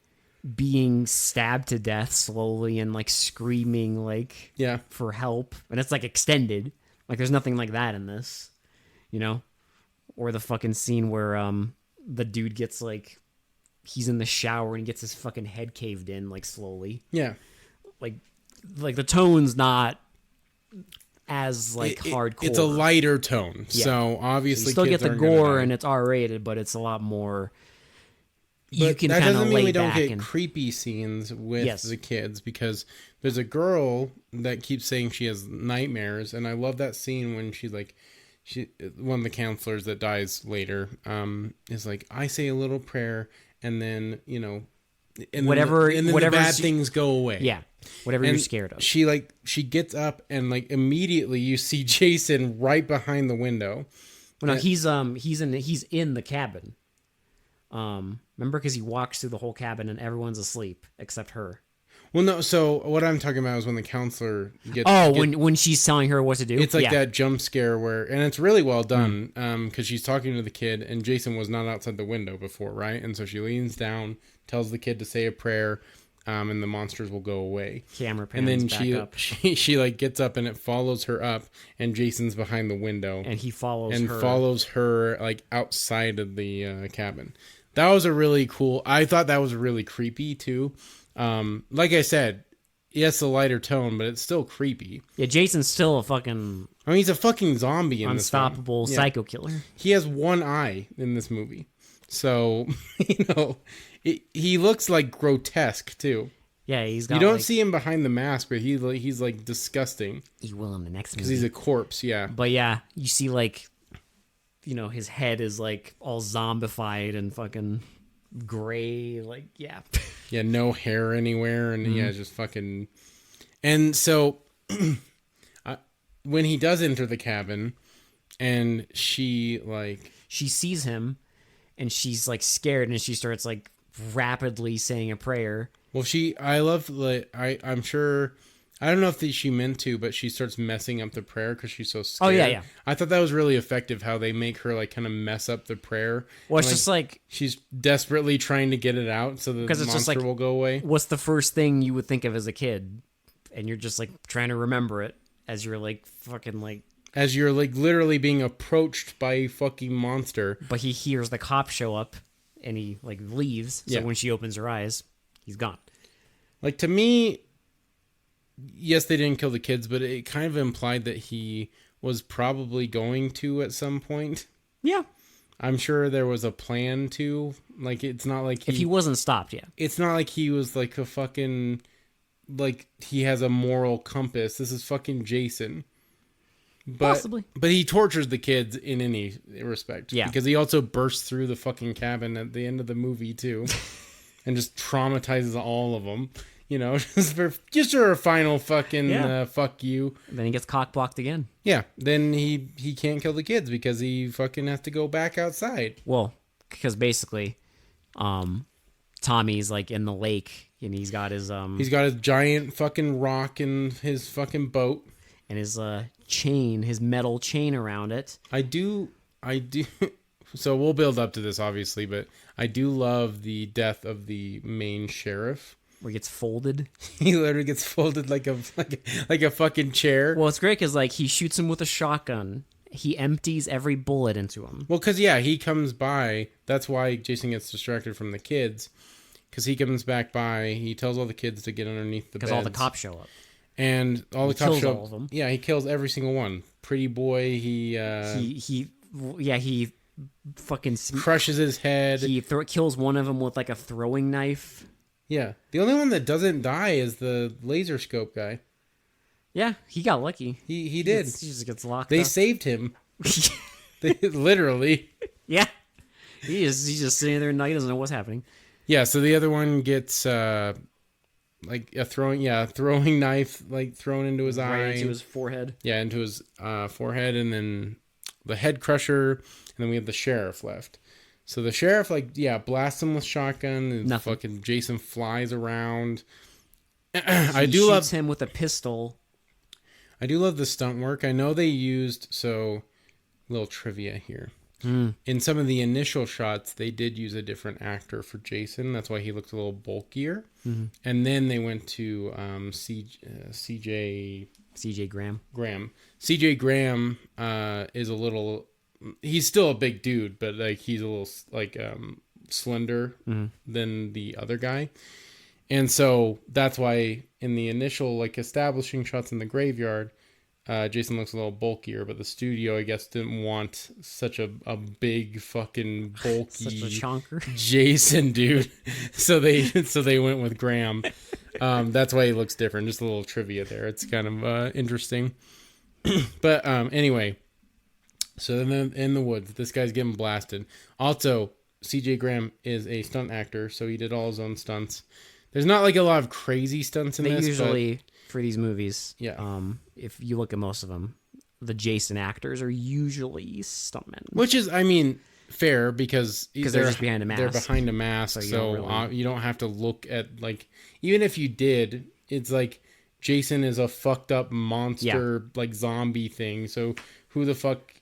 being stabbed to death slowly and like screaming like Yeah. for help, and it's like extended. Like, there's nothing like that in this, you know? Or the fucking scene where the dude gets like, he's in the shower and he gets his fucking head caved in like slowly. Yeah. Like the tone's not as like hardcore. It's a lighter tone. Yeah. So obviously You still kids get the aren't gonna gore die. and it's R-rated, but it's a lot more. But You can that kind doesn't of mean lay we don't back get and creepy scenes with Yes. the kids, because there's a girl that keeps saying she has nightmares, and I love that scene when she's like, one of the counselors that dies later is like, I say a little prayer, and then and Whatever- then the whatever's- bad things go away. yeah, whatever you're scared of. She gets up and like immediately you see Jason right behind the window. Well, no, he's in the cabin. Remember, because he walks through the whole cabin and everyone's asleep except her. Well, no. So what I'm talking about is when the counselor gets. Oh, when she's telling her what to do. It's like Yeah. that jump scare where, and it's really well done, because she's talking to the kid, and Jason was not outside the window before, right? And so she leans down, tells the kid to say a prayer, and the monsters will go away. Camera And pans then back up, she like gets up and it follows her up, and Jason's behind the window and he follows and her. follows her like outside of the cabin. That was a really cool. I thought that was really creepy too. Like I said, yes, a lighter tone, but it's still creepy. Yeah, Jason's still a fucking I mean, he's a fucking zombie in this film. unstoppable Yeah. psycho killer. He has one eye in this movie, so he looks like grotesque too. Yeah, he's got. You don't like, see him behind the mask, but he's like disgusting He will in the next because movie. he's a corpse. Yeah, But yeah, you see like, his head is like all zombified and fucking gray. Like, yeah. yeah, no hair anywhere, and Mm-hmm. yeah, just fucking. And so, when he does enter the cabin, and she like. She sees him, and she's like scared, and she starts like rapidly saying a prayer. Well, I love, like, I'm sure, I don't know if she meant to, but she starts messing up the prayer because she's so scared. Oh, yeah. I thought that was really effective, how they make her, like, kind of mess up the prayer. Well, it's And, just like, she's desperately trying to get it out so that the 'Cause it's just monster like- will go away. what's the first thing you would think of as a kid? And you're just like trying to remember it as you're like fucking like. As you're, like, literally being approached by a fucking monster. But he hears the cop show up, and he like leaves. So Yeah. when she opens her eyes, he's gone. Like, to me, yes, they didn't kill the kids, but it kind of implied that he was probably going to at some point. Yeah. I'm sure there was a plan to. Like, it's not like If he wasn't stopped, yeah. it's not like he was like a fucking, like, he has a moral compass. This is fucking Jason. But, Possibly. But he tortures the kids in any respect. Yeah. Because he also bursts through the fucking cabin at the end of the movie, too. And just traumatizes all of them. Just for a final fucking Yeah. fuck you. Then he gets cock blocked again. Yeah. Then he can't kill the kids because he fucking has to go back outside. Well, because basically, Tommy's like in the lake, and he's got his He's got his giant fucking rock in his fucking boat. and his chain, his metal chain around it. I do. So we'll build up to this, obviously, but I do love the death of the main sheriff. Where he gets folded. He literally gets folded like a fucking chair. Well, it's great because like he shoots him with a shotgun. He empties every bullet into him. Well, because yeah, he comes by. That's why Jason gets distracted from the kids, because he comes back by. He tells all the kids to get underneath the beds. Because all the cops show up. And all the He cops kills show all of them. Yeah, he kills every single one. Pretty boy. He He fucking crushes his head. he kills one of them with like a throwing knife. Yeah. The only one that doesn't die is the laser scope guy. Yeah, he got lucky. He did. He just gets locked They up. saved him. They literally. Yeah. He's just sitting there and he doesn't know what's happening. Yeah, so the other one gets like a throwing knife like thrown into his eye. Right into his forehead. Yeah, into his forehead, and then the head crusher, and then we have the sheriff left. So the sheriff blasts him with shotgun, and Nothing. fucking Jason flies around. He I do shoots love him with a pistol. the stunt work. I know they used little trivia here. In some of the initial shots, they did use a different actor for Jason. That's why he looked a little bulkier. And then they went to CJ CJ Graham. CJ Graham is a little. He's still a big dude, but like he's a little like slender than the other guy, and so that's why in the initial like establishing shots in the graveyard, Jason looks a little bulkier, but the studio I guess didn't want such a big fucking bulky Such a chonker. Jason dude, so they went with Graham. That's why he looks different. Just a little trivia there. It's kind of interesting. But anyway, so then in the woods, this guy's getting blasted. Also, CJ Graham is a stunt actor, so he did all his own stunts. There's not like a lot of crazy stunts in They this. usually, for these movies, Yeah. if you look at most of them, the Jason actors are usually stuntmen. Which is, I mean, fair because They're just behind a mask. They're behind a mask, you so don't really- you don't have to look at like. Even if you did, it's like Jason is a fucked up monster like zombie thing. So who the fuck?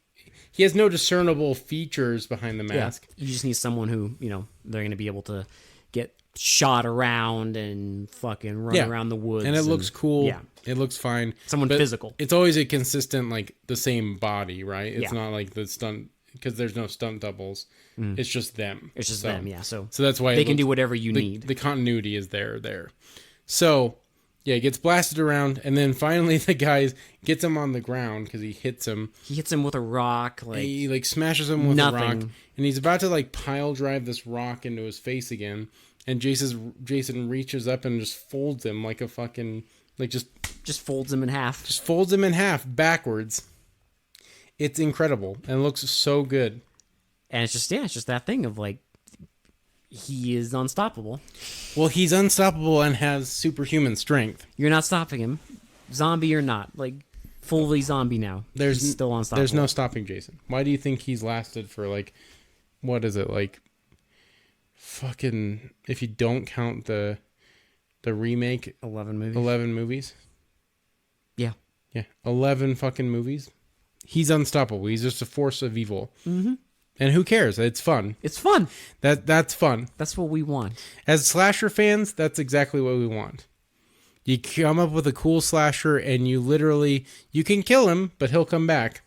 He has no discernible features behind the mask. You just need someone who, they're going to be able to get shot around and fucking run around the woods. And it looks cool. Yeah. It looks fine. Someone But physical. It's always a consistent, like, the same body, right? It's Yeah. not like the stunt, because there's no stunt doubles. It's just them. It's just So- them, yeah. So So that's why they it can do looks- whatever you need. The continuity is there. So, yeah, he gets blasted around, and then finally the guy gets him on the ground because he hits him. He hits him with a rock. He, like, smashes him with Nothing. a rock, and he's about to, like, pile drive this rock into his face again. And Jason reaches up and just folds him like a fucking, like, just folds him in half. folds him in half backwards. It's incredible and looks so good. And it's just that thing of like, he is unstoppable. Well, he's unstoppable and has superhuman strength. You're not stopping him. Zombie or not. Like, fully zombie now. He's still unstoppable. There's no stopping Jason. Why do you think he's lasted for like, what is it, like, fucking, if you don't count the remake, 11 movies. 11 movies? Yeah. Yeah, 11 fucking movies. He's unstoppable. He's just a force of evil. Mm-hmm. And who cares? It's fun. It's fun. That's fun. That's what we want. As slasher fans, that's exactly what we want. You come up with a cool slasher and you can kill him, but he'll come back.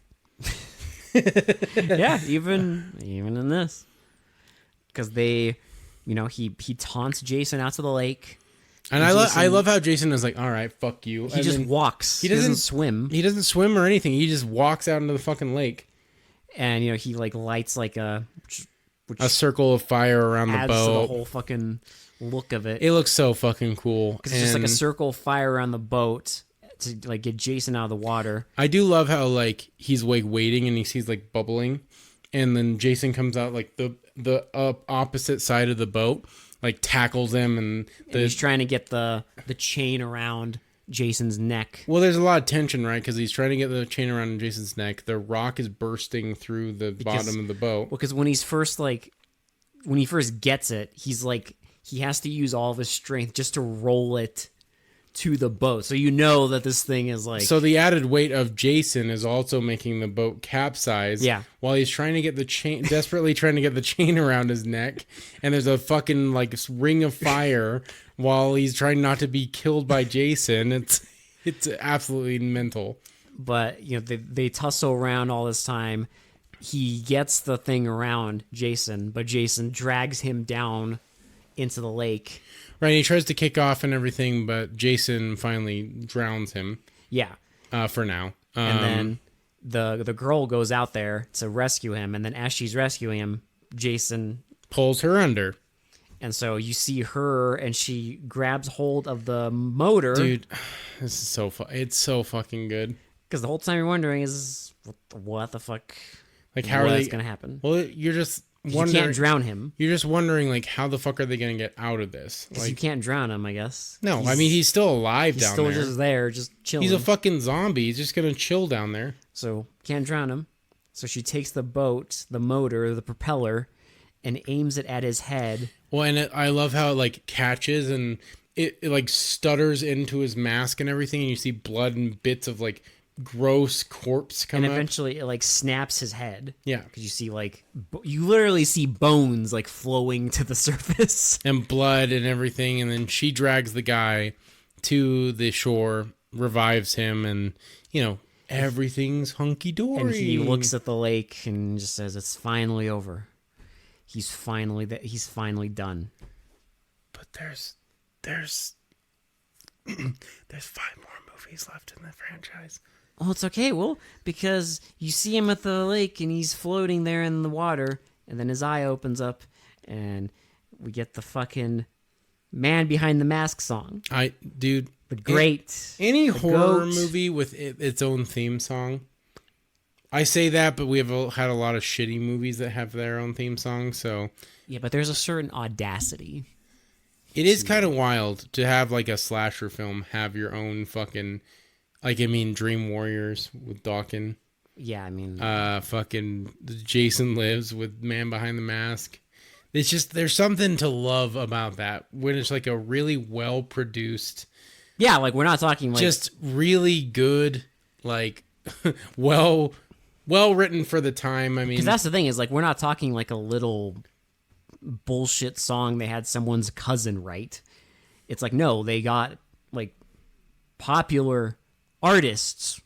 Yeah, even in this. Because he taunts Jason out to the lake. And I love how Jason is like, all right, fuck you. He just walks. He doesn't swim. He doesn't swim or anything. He just walks out into the fucking lake. And, he like lights like which A circle of fire around the adds to the boat. whole fucking look of it. It looks so fucking cool. Because it's just like a And circle of fire around the boat to like get Jason out of the water. I do love how like he's like waiting and he sees like bubbling, and then Jason comes out like the opposite side of the boat, like tackles him, and He's trying to get the chain around Jason's neck. well, there's a lot of tension, right? Because he's trying to get the chain around Jason's neck. The rock is bursting through the bottom of the boat. Because when he first gets it, he's like, he has to use all of his strength just to roll it to the boat. So that this thing is like, So the added weight of Jason is also making the boat capsize. Yeah. While he's trying to get the chain, desperately trying to get the chain around his neck, and there's a fucking like ring of fire while he's trying not to be killed by Jason. It's absolutely mental. but they tussle around all this time. He gets the thing around Jason, but Jason drags him down into the lake. Right. He tries to kick off and everything, but Jason finally drowns him. Yeah. For now. And then the girl goes out there to rescue him, and then as she's rescuing him, Jason Pulls her under. And so you see her, and she grabs hold of the motor. Dude, this is so it's so fucking good. Because the whole time you're wondering is, what the fuck? Like, how are they going to happen? Well, you're just 'Cause wondering. you can't drown him. You're just wondering, like, how the fuck are they gonna get out of this? 'Cause Like, you can't drown him, I guess. no, I mean he's still alive he's down still there. just there, just chilling. He's a fucking zombie. He's just gonna chill down there. So can't drown him. So she takes the boat, the motor, the propeller, and aims it at his head. Well, and I love how it like catches and it like stutters into his mask and everything, and you see blood and bits of like gross corpse come And up. eventually it like snaps his head. Yeah. Because you see like, you literally see bones like flowing to the surface. And blood and everything, and then she drags the guy to the shore, revives him, and you know everything's hunky dory. And he looks at the lake and just says, "It's finally over. He's finally done." But there's 5 more movies left in the franchise. Oh, it's okay. Well, because you see him at the lake and he's floating there in the water, and then his eye opens up, and we get the fucking Man Behind the Mask song. Dude, The great. any the horror goat. movie with its own theme song. I say that, but we have had a lot of shitty movies that have their own theme song, so Yeah, but there's a certain audacity. it is kind of wild to have like a slasher film have your own fucking, like, I mean, Dream Warriors with Dawkins, Yeah, I mean, fucking Jason Lives with Man Behind the Mask. It's just, there's something to love about that when it's like a really well produced, yeah, like we're not talking like just really good, like well written for the time. I mean, because that's the thing is like we're not talking like a little bullshit song they had someone's cousin write. It's like no, they got like popular artists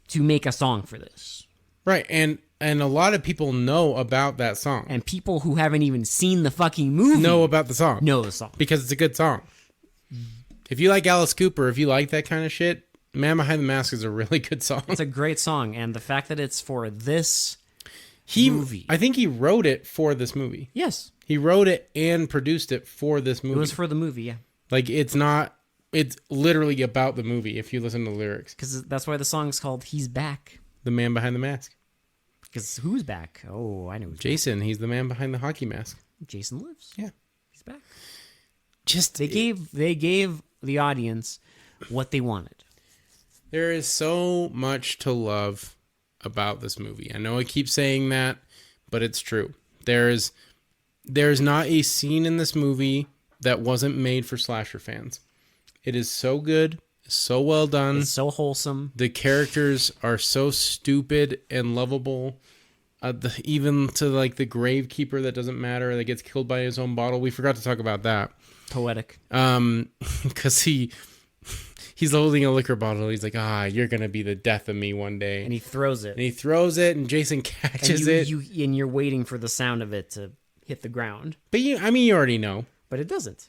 to make a song for this, right, and a lot of people know about that song. and people who haven't even seen the fucking movie Know about the song. know the song. Because it's a good song. If you like Alice Cooper, if you like that kind of shit, Man Behind the Mask is a really good song. It's a great song, and the fact that it's for this movie. I think he wrote it for this movie. Yes, He wrote it and produced it for this movie. it was for the movie. Yeah, Like, it's literally about the movie if you listen to the lyrics. because that's why the song's called "He's Back." The Man Behind the Mask. Because who's back? Oh, I know. Who's Jason, he's the man behind the hockey mask. back. Jason lives. Yeah. He's back. Just They gave the audience what they wanted. There is so much to love about this movie. I know I keep saying that, but it's true. There's not a scene in this movie that wasn't made for slasher fans. It is so good, so well done. It's so wholesome. The characters are so stupid and lovable. Even to like the gravekeeper that doesn't matter, that gets killed by his own bottle. We forgot to talk about that. Poetic. Because he's holding a liquor bottle. He's like, you're gonna be the death of me one day. And he throws it. And he throws it, and Jason catches it. And you're waiting for the sound of it to hit the ground. But you already know. But it doesn't.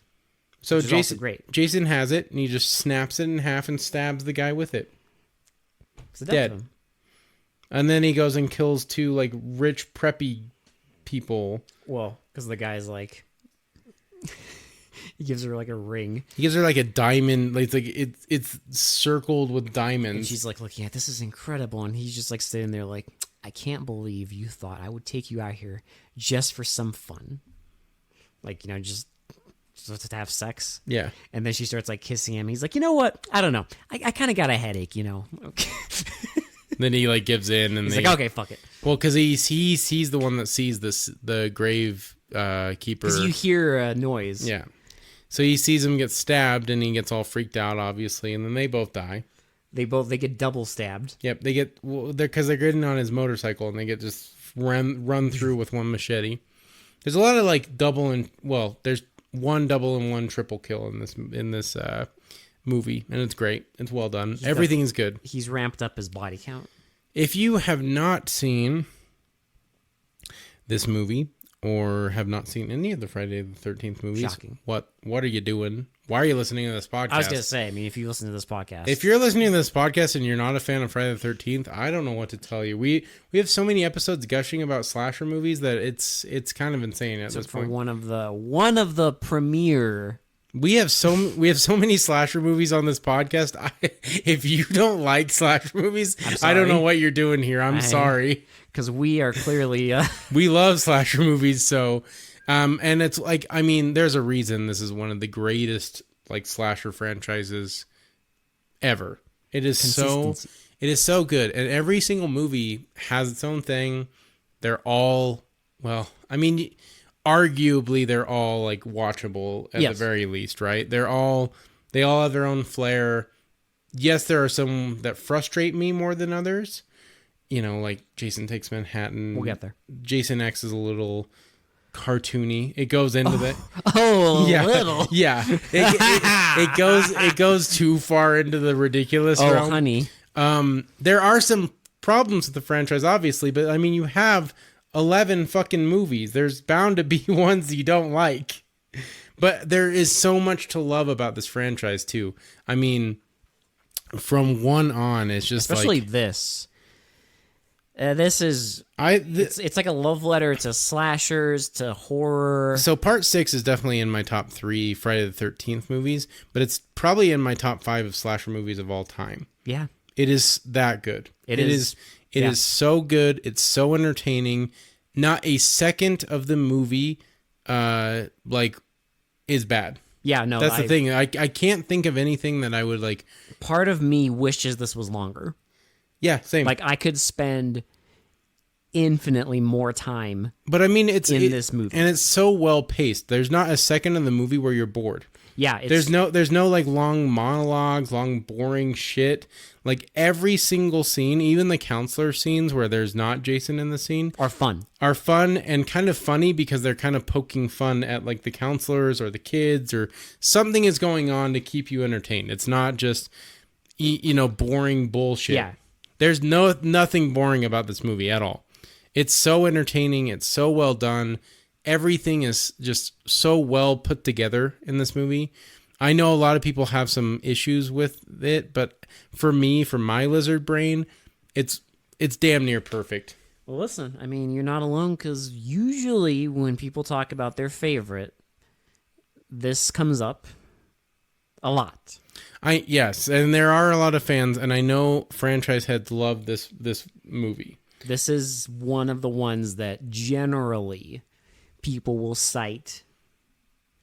So Which is also great. Jason has it, and he just snaps it in half and stabs the guy with it. It's the Dead. death of him. And then he goes and kills 2 like rich preppy people. Well, because the guy's like... he gives her like a ring. He gives her like a diamond. Like it's circled with diamonds. And she's like looking at this is incredible. And he's just like sitting there like, I can't believe you thought I would take you out here just for some fun. Like, just to have sex. Yeah. And then she starts like kissing him. He's like, you know what? I don't know. I kind of got a headache, Okay. Then he like gives in, and He's like, okay, fuck it. Well, because he's the one that sees the grave keeper. Because you hear a noise. Yeah. So he sees him get stabbed, and he gets all freaked out, obviously, and then they both die. They get double stabbed. Yep, they get because they're getting on his motorcycle, and they get just run through with one machete. There's a lot of like there's one double and one triple kill in this movie, and it's great. It's well done. Everything is good. He's ramped up his body count. If you have not seen this movie, or have not seen any of the Friday the 13th movies, Shocking. what are you doing? Why are you listening to this podcast? I was gonna say, I mean, if you listen to this podcast, If you're listening to this podcast and you're not a fan of Friday the 13th, I don't know what to tell you. We have so many episodes gushing about slasher movies that it's kind of insane at this for point. one of the premiere. We have so many slasher movies on this podcast. If you don't like slasher movies, I don't know what you're doing here. I'm sorry. Because we are clearly We love slasher movies, so and it's like, I mean, there's a reason this is one of the greatest like slasher franchises ever. It is so good, and every single movie has its own thing. They're all, well, I mean, arguably they're all like watchable at the very least, right? They all have their own flair. Yes, there are some that frustrate me more than others. You know, like Jason Takes Manhattan. We'll get there. Jason X is a little cartoony. It goes into the little. Yeah. It goes too far into the ridiculous realm. Honey. There are some problems with the franchise, obviously, but I mean, you have 11 fucking movies. There's bound to be ones you don't like. But there is so much to love about this franchise too. I mean, from 1 on, it's just Especially like, this. This is it's like a love letter to slashers, to horror. So part 6 is definitely in my top 3 Friday the 13th movies, but it's probably in my top 5 of slasher movies of all time. Yeah. It is that good. It is so good. It's so entertaining. Not a second of the movie like is bad. Yeah, no. That's the thing. I can't think of anything that I would like. Part of me wishes this was longer. Yeah, same. Like I could spend infinitely more time. But I mean, it's in this movie, and it's so well paced. There's not a second in the movie where you're bored. Yeah, there's no like long monologues, long boring shit. Like every single scene, even the counselor scenes where there's not Jason in the scene, are fun and kind of funny because they're kind of poking fun at like the counselors or the kids, or something is going on to keep you entertained. It's not just boring bullshit. Yeah. There's nothing boring about this movie at all. It's so entertaining. It's so well done. Everything is just so well put together in this movie. I know a lot of people have some issues with it, but for me, for my lizard brain, it's damn near perfect. Well, listen, I mean, you're not alone, because usually when people talk about their favorite, this comes up a lot. Yes, and there are a lot of fans, and I know franchise heads love this movie. This is one of the ones that generally people will cite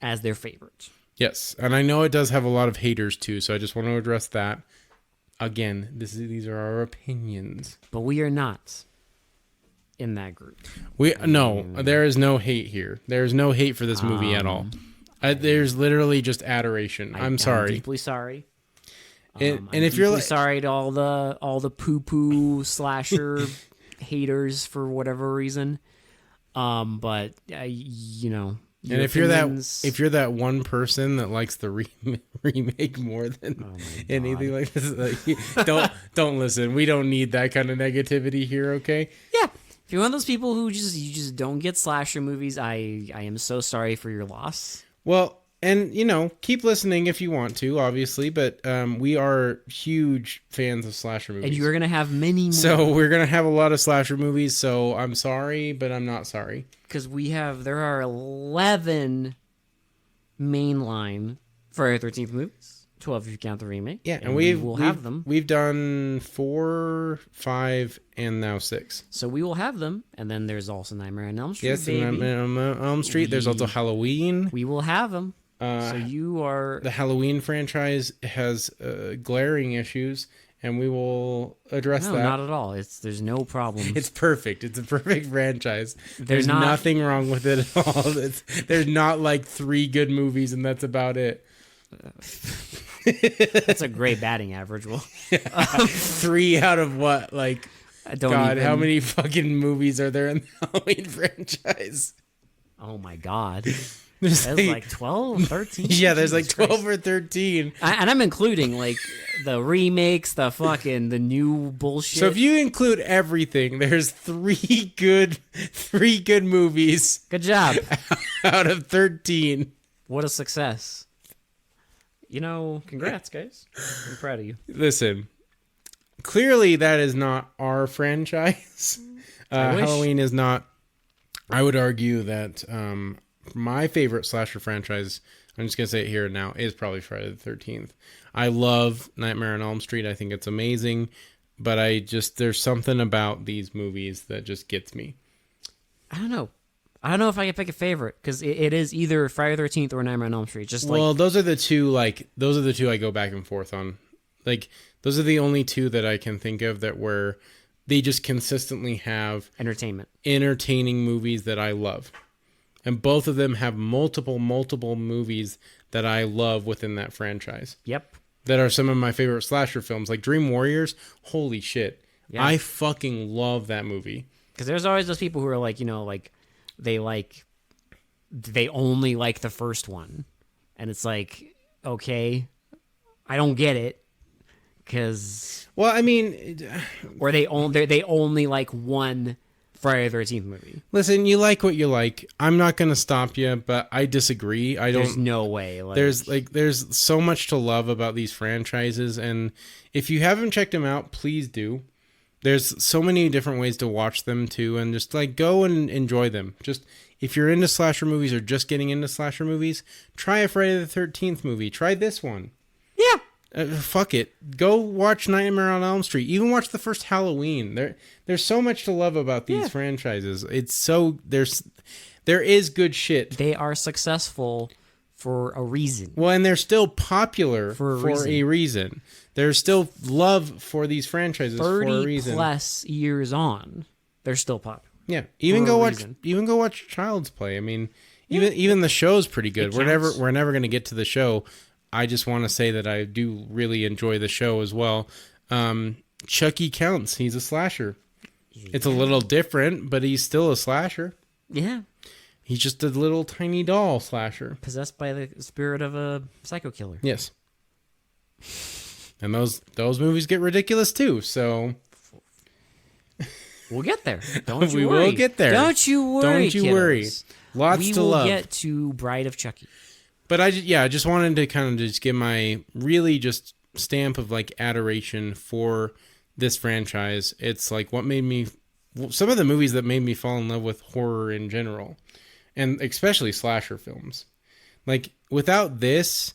as their favorite. Yes, and I know it does have a lot of haters too, so I just want to address that. Again, these are our opinions. But we are not in that group. There is no hate here. There's no hate for this movie at all. There's literally just adoration. I'm sorry. I'm deeply sorry. And I'm if you're deeply sorry to all the poo-poo slasher haters for whatever reason. But and if you're that one person that likes the remake more than anything like this, like, don't listen. We don't need that kind of negativity here, okay? Yeah. If you're one of those people who just don't get slasher movies, I am so sorry for your loss. Well, and keep listening if you want to, obviously, but we are huge fans of slasher movies. And you're gonna have many more. So we're gonna have a lot of slasher movies, so I'm sorry, but I'm not sorry. Because there are 11 mainline Friday the 13th movies, 12 if you count the remake. Yeah, and we will have them. We've done 4, 5, and now 6. So we will have them, and then there's also Nightmare on Elm Street. Yes, baby. Nightmare on Elm Street. There's also Halloween. We will have them. So you are... The Halloween franchise has glaring issues, and we will address that. No, not at all. There's no problem. It's perfect. It's a perfect franchise. There's nothing wrong with it at all. There's not like 3 good movies, and that's about it. That's a great batting average. Well, 3 out of what? Like, how many fucking movies are there in the Halloween franchise? Oh my God. There's There's like 12, 13. yeah, there's like Jesus 12 Christ. or 13. And I'm including like the remakes, the new bullshit. So if you include everything, there's three good movies Good job. out of 13. What a success. Congrats, guys. I'm proud of you. Listen, clearly that is not our franchise. I wish. Halloween is not. I would argue that my favorite slasher franchise, I'm just going to say it here and now, is probably Friday the 13th. I love Nightmare on Elm Street. I think it's amazing. But there's something about these movies that just gets me. I don't know. I don't know if I can pick a favorite because it is either Friday the 13th or Nightmare on Elm Street. Well, those are the two I go back and forth on. Like, those are the only two that I can think of that where they just consistently have entertainment. Entertaining movies that I love. And both of them have multiple movies that I love within that franchise. Yep. That are some of my favorite slasher films. Like Dream Warriors, holy shit. Yeah. I fucking love that movie. Because there's always those people who are like, they only like the first one. And it's like, okay, I don't get it. Because... Well, I mean... Or they only like one Friday the 13th movie. Listen, you like what you like. I'm not going to stop you, but I disagree. There's no way. There's so much to love about these franchises, and if you haven't checked them out, please do. There's so many different ways to watch them too, and just like go and enjoy them. Just if you're into slasher movies or just getting into slasher movies, try a Friday the 13th movie. Try this one. Yeah. Fuck it. Go watch Nightmare on Elm Street. Even watch the first Halloween. There's so much to love about these franchises. It's so there is good shit. They are successful for a reason. Well, and they're still popular for a reason. There's still love for these franchises for a reason. 30 plus years on, they're still popular. Yeah. Even go watch Child's Play. I mean, even the show's pretty good. We're never going to get to the show. I just want to say that I do really enjoy the show as well. Chucky counts. He's a slasher. Yeah. It's a little different, but he's still a slasher. Yeah. He's just a little tiny doll slasher. Possessed by the spirit of a psycho killer. Yes. And those movies get ridiculous too, so... We'll get there. Don't you we worry. will get there. Don't you worry, Don't you worry. Lots to love. We will get to Bride of Chucky. But I just wanted to kind of just give my really just stamp of like adoration for this franchise. It's like some of the movies that made me fall in love with horror in general, and especially slasher films. Like without this,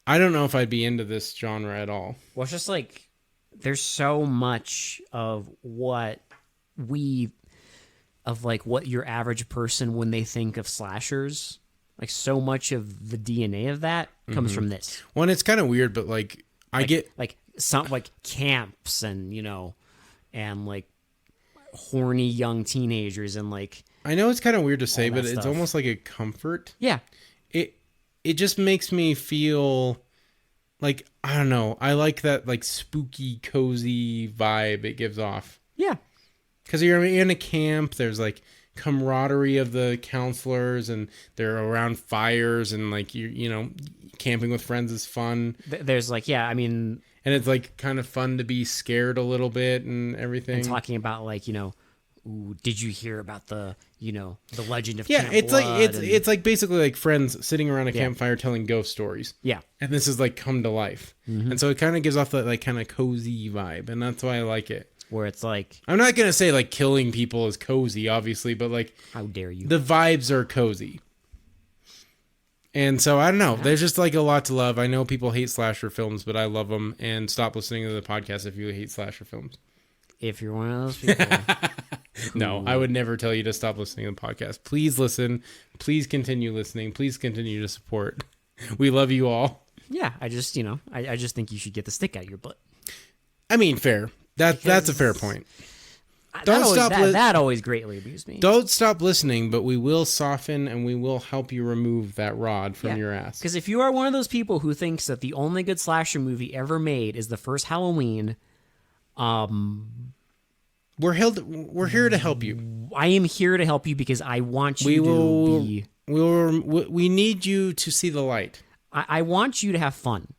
I don't know if I'd be into this genre at all. Well, it's just like there's so much of what your average person when they think of slashers. Like so much of the DNA of that comes from this. Well, and it's kind of weird, but I get some camps and and like horny young teenagers and like. I know it's kind of weird to say, but stuff. It's almost like a comfort. Yeah. It just makes me feel like, I don't know. I like that like spooky, cozy vibe it gives off. Yeah. Because you're in a camp, there's like camaraderie of the counselors, and they're around fires, and like camping with friends is fun. There's and it's like kind of fun to be scared a little bit and everything. And talking about like ooh, did you hear about the the legend of Camp Blood? It's like basically like friends sitting around a campfire telling ghost stories. Yeah, and this is like come to life, and so it kind of gives off that like kind of cozy vibe, and that's why I like it. Where it's like, I'm not gonna say like killing people is cozy, obviously, but like, how dare you? The vibes are cozy. And so I don't know. There's just like a lot to love. I know people hate slasher films, but I love them. And stop listening to the podcast if you hate slasher films. If you're one of those people. No, I would never tell you to stop listening to the podcast. Please listen. Please continue listening. Please continue to support. We love you all. Yeah, I just I just think you should get the stick out of your butt. I mean, fair. That's a fair point. That always greatly amused me. Don't stop listening, but we will soften and we will help you remove that rod from your ass. Because if you are one of those people who thinks that the only good slasher movie ever made is the first Halloween, we're here to help you. I am here to help you because I want you to be we need you to see the light. I want you to have fun.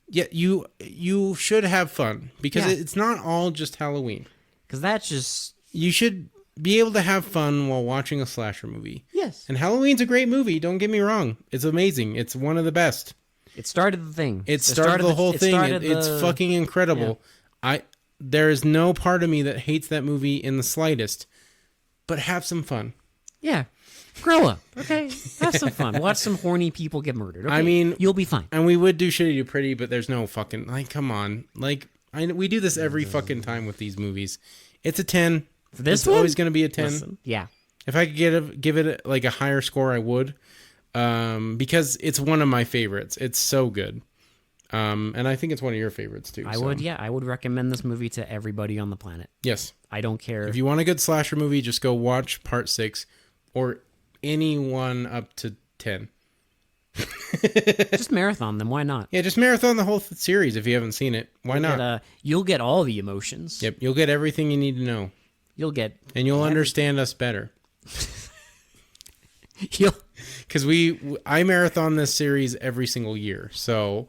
Yeah, you should have fun because Yeah. it's not all just Halloween. Because that's just... You should be able to have fun while watching a slasher movie. Yes. And Halloween's a great movie. Don't get me wrong. It's amazing. It's one of the best. It started the thing. It started the whole thing. It's fucking incredible. There is no part of me that hates that movie in the slightest. But have some fun. Yeah. Grow up, okay? Have some fun. Watch some horny people get murdered. Okay? I mean, you'll be fine. And we would do Shitty to Pretty, but there's no fucking come on. We do this every fucking time with these movies. It's a 10. For this it's one, always going to be a 10. Listen, yeah. If I could give it a higher score, I would, because it's one of my favorites. It's so good, and I think it's one of your favorites too. I would recommend this movie to everybody on the planet. Yes, I don't care. if you want a good slasher movie, just go watch Part 6 or any one up to 10. Just marathon them. Why not? Yeah, just marathon the whole series if you haven't seen it. Why not? You'll get all the emotions. Yep, you'll get everything you need to know, You'll get... and you'll understand us better. You'll... Because I marathon this series every single year, so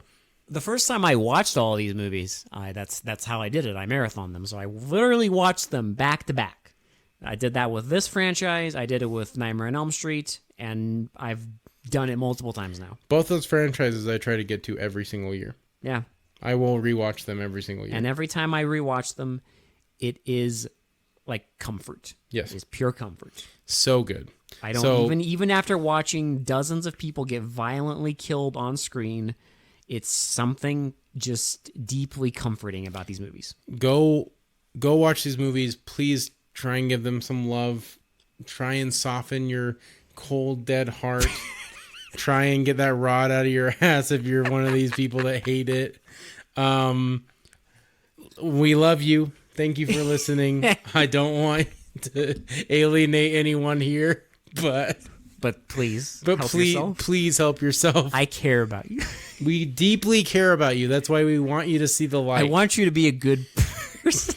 The first time I watched all these movies, that's how I did it. I marathoned them. So I literally watched them back to back. I did that with this franchise. I did it with Nightmare on Elm Street, and I've done it multiple times now. both those franchises I try to get to every single year. Yeah. I will rewatch them every single year. And every time I rewatch them, it is like comfort. Yes. It is pure comfort. So good. I don't even after watching dozens of people get violently killed on screen, it's something just deeply comforting about these movies. Go watch these movies. Please try and give them some love. Try and soften your cold, dead heart. Try and get that rod out of your ass if you're one of these people that hate it. We love you. Thank you for listening. I don't want to alienate anyone here, but please, help please, yourself. Please help yourself. I care about you. We deeply care about you. That's why we want you to see the light. I want you to be a good person.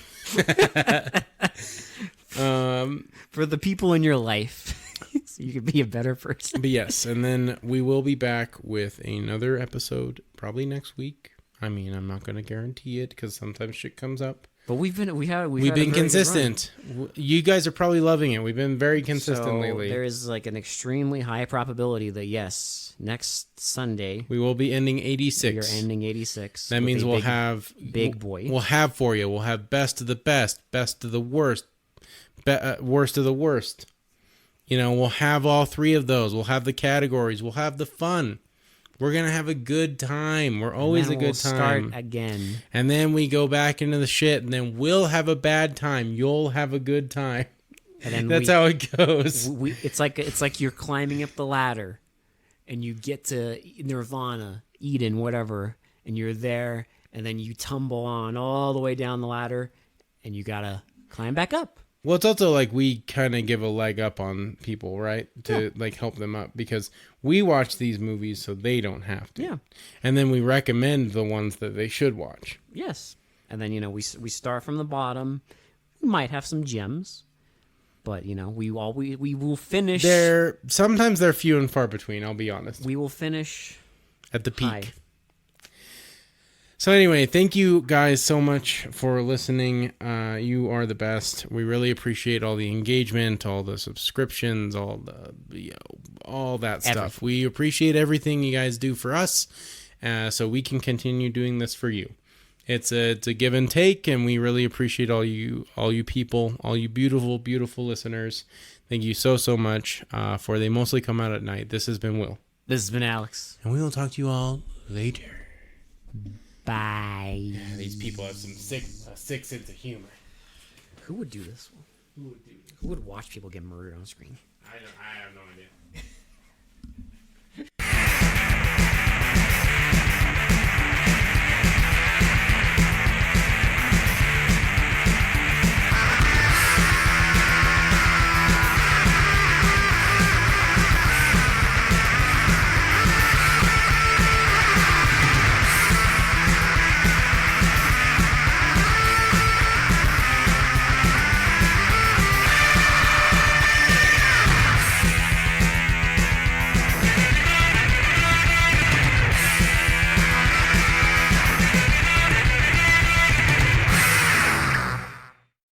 For the people in your life. So you can be a better person. But yes, and then we will be back with another episode probably next week. I mean, I'm not going to guarantee it because sometimes shit comes up. But we've been consistent. You guys are probably loving it. We've been very consistent lately. There is like an extremely high probability that yes, next Sunday we will be ending 86. You're ending 86. That means we'll have big boy. We'll have for you. We'll have best of the best, best of the worst, worst of the worst. You know, we'll have all three of those. We'll have the categories. We'll have the fun. We're going to have a good time. We're always a good time. Start again. And then we go back into the shit, and then we'll have a bad time. You'll have a good time. And then that's how it goes. It's like you're climbing up the ladder, and you get to Nirvana, Eden, whatever, and you're there, and then you tumble on all the way down the ladder, and you got to climb back up. Well, it's also like we kind of give a leg up on people, right? To like help them up because we watch these movies so they don't have to. Yeah. And then we recommend the ones that they should watch. Yes. And then, we start from the bottom. We might have some gems, but we will finish. Sometimes they're few and far between, I'll be honest. We will finish at the peak. High. So anyway, thank you guys so much for listening. You are the best. We really appreciate all the engagement, all the subscriptions, all that stuff. Everything. We appreciate everything you guys do for us, so we can continue doing this for you. It's a give and take, and we really appreciate all you people, all you beautiful, beautiful listeners. Thank you so much. For They Mostly Come Out at Night. This has been Will. This has been Alex. And we will talk to you all later. Bye. Yeah, these people have some sick sense of humor. Who would do this? Who would watch people get murdered on screen? I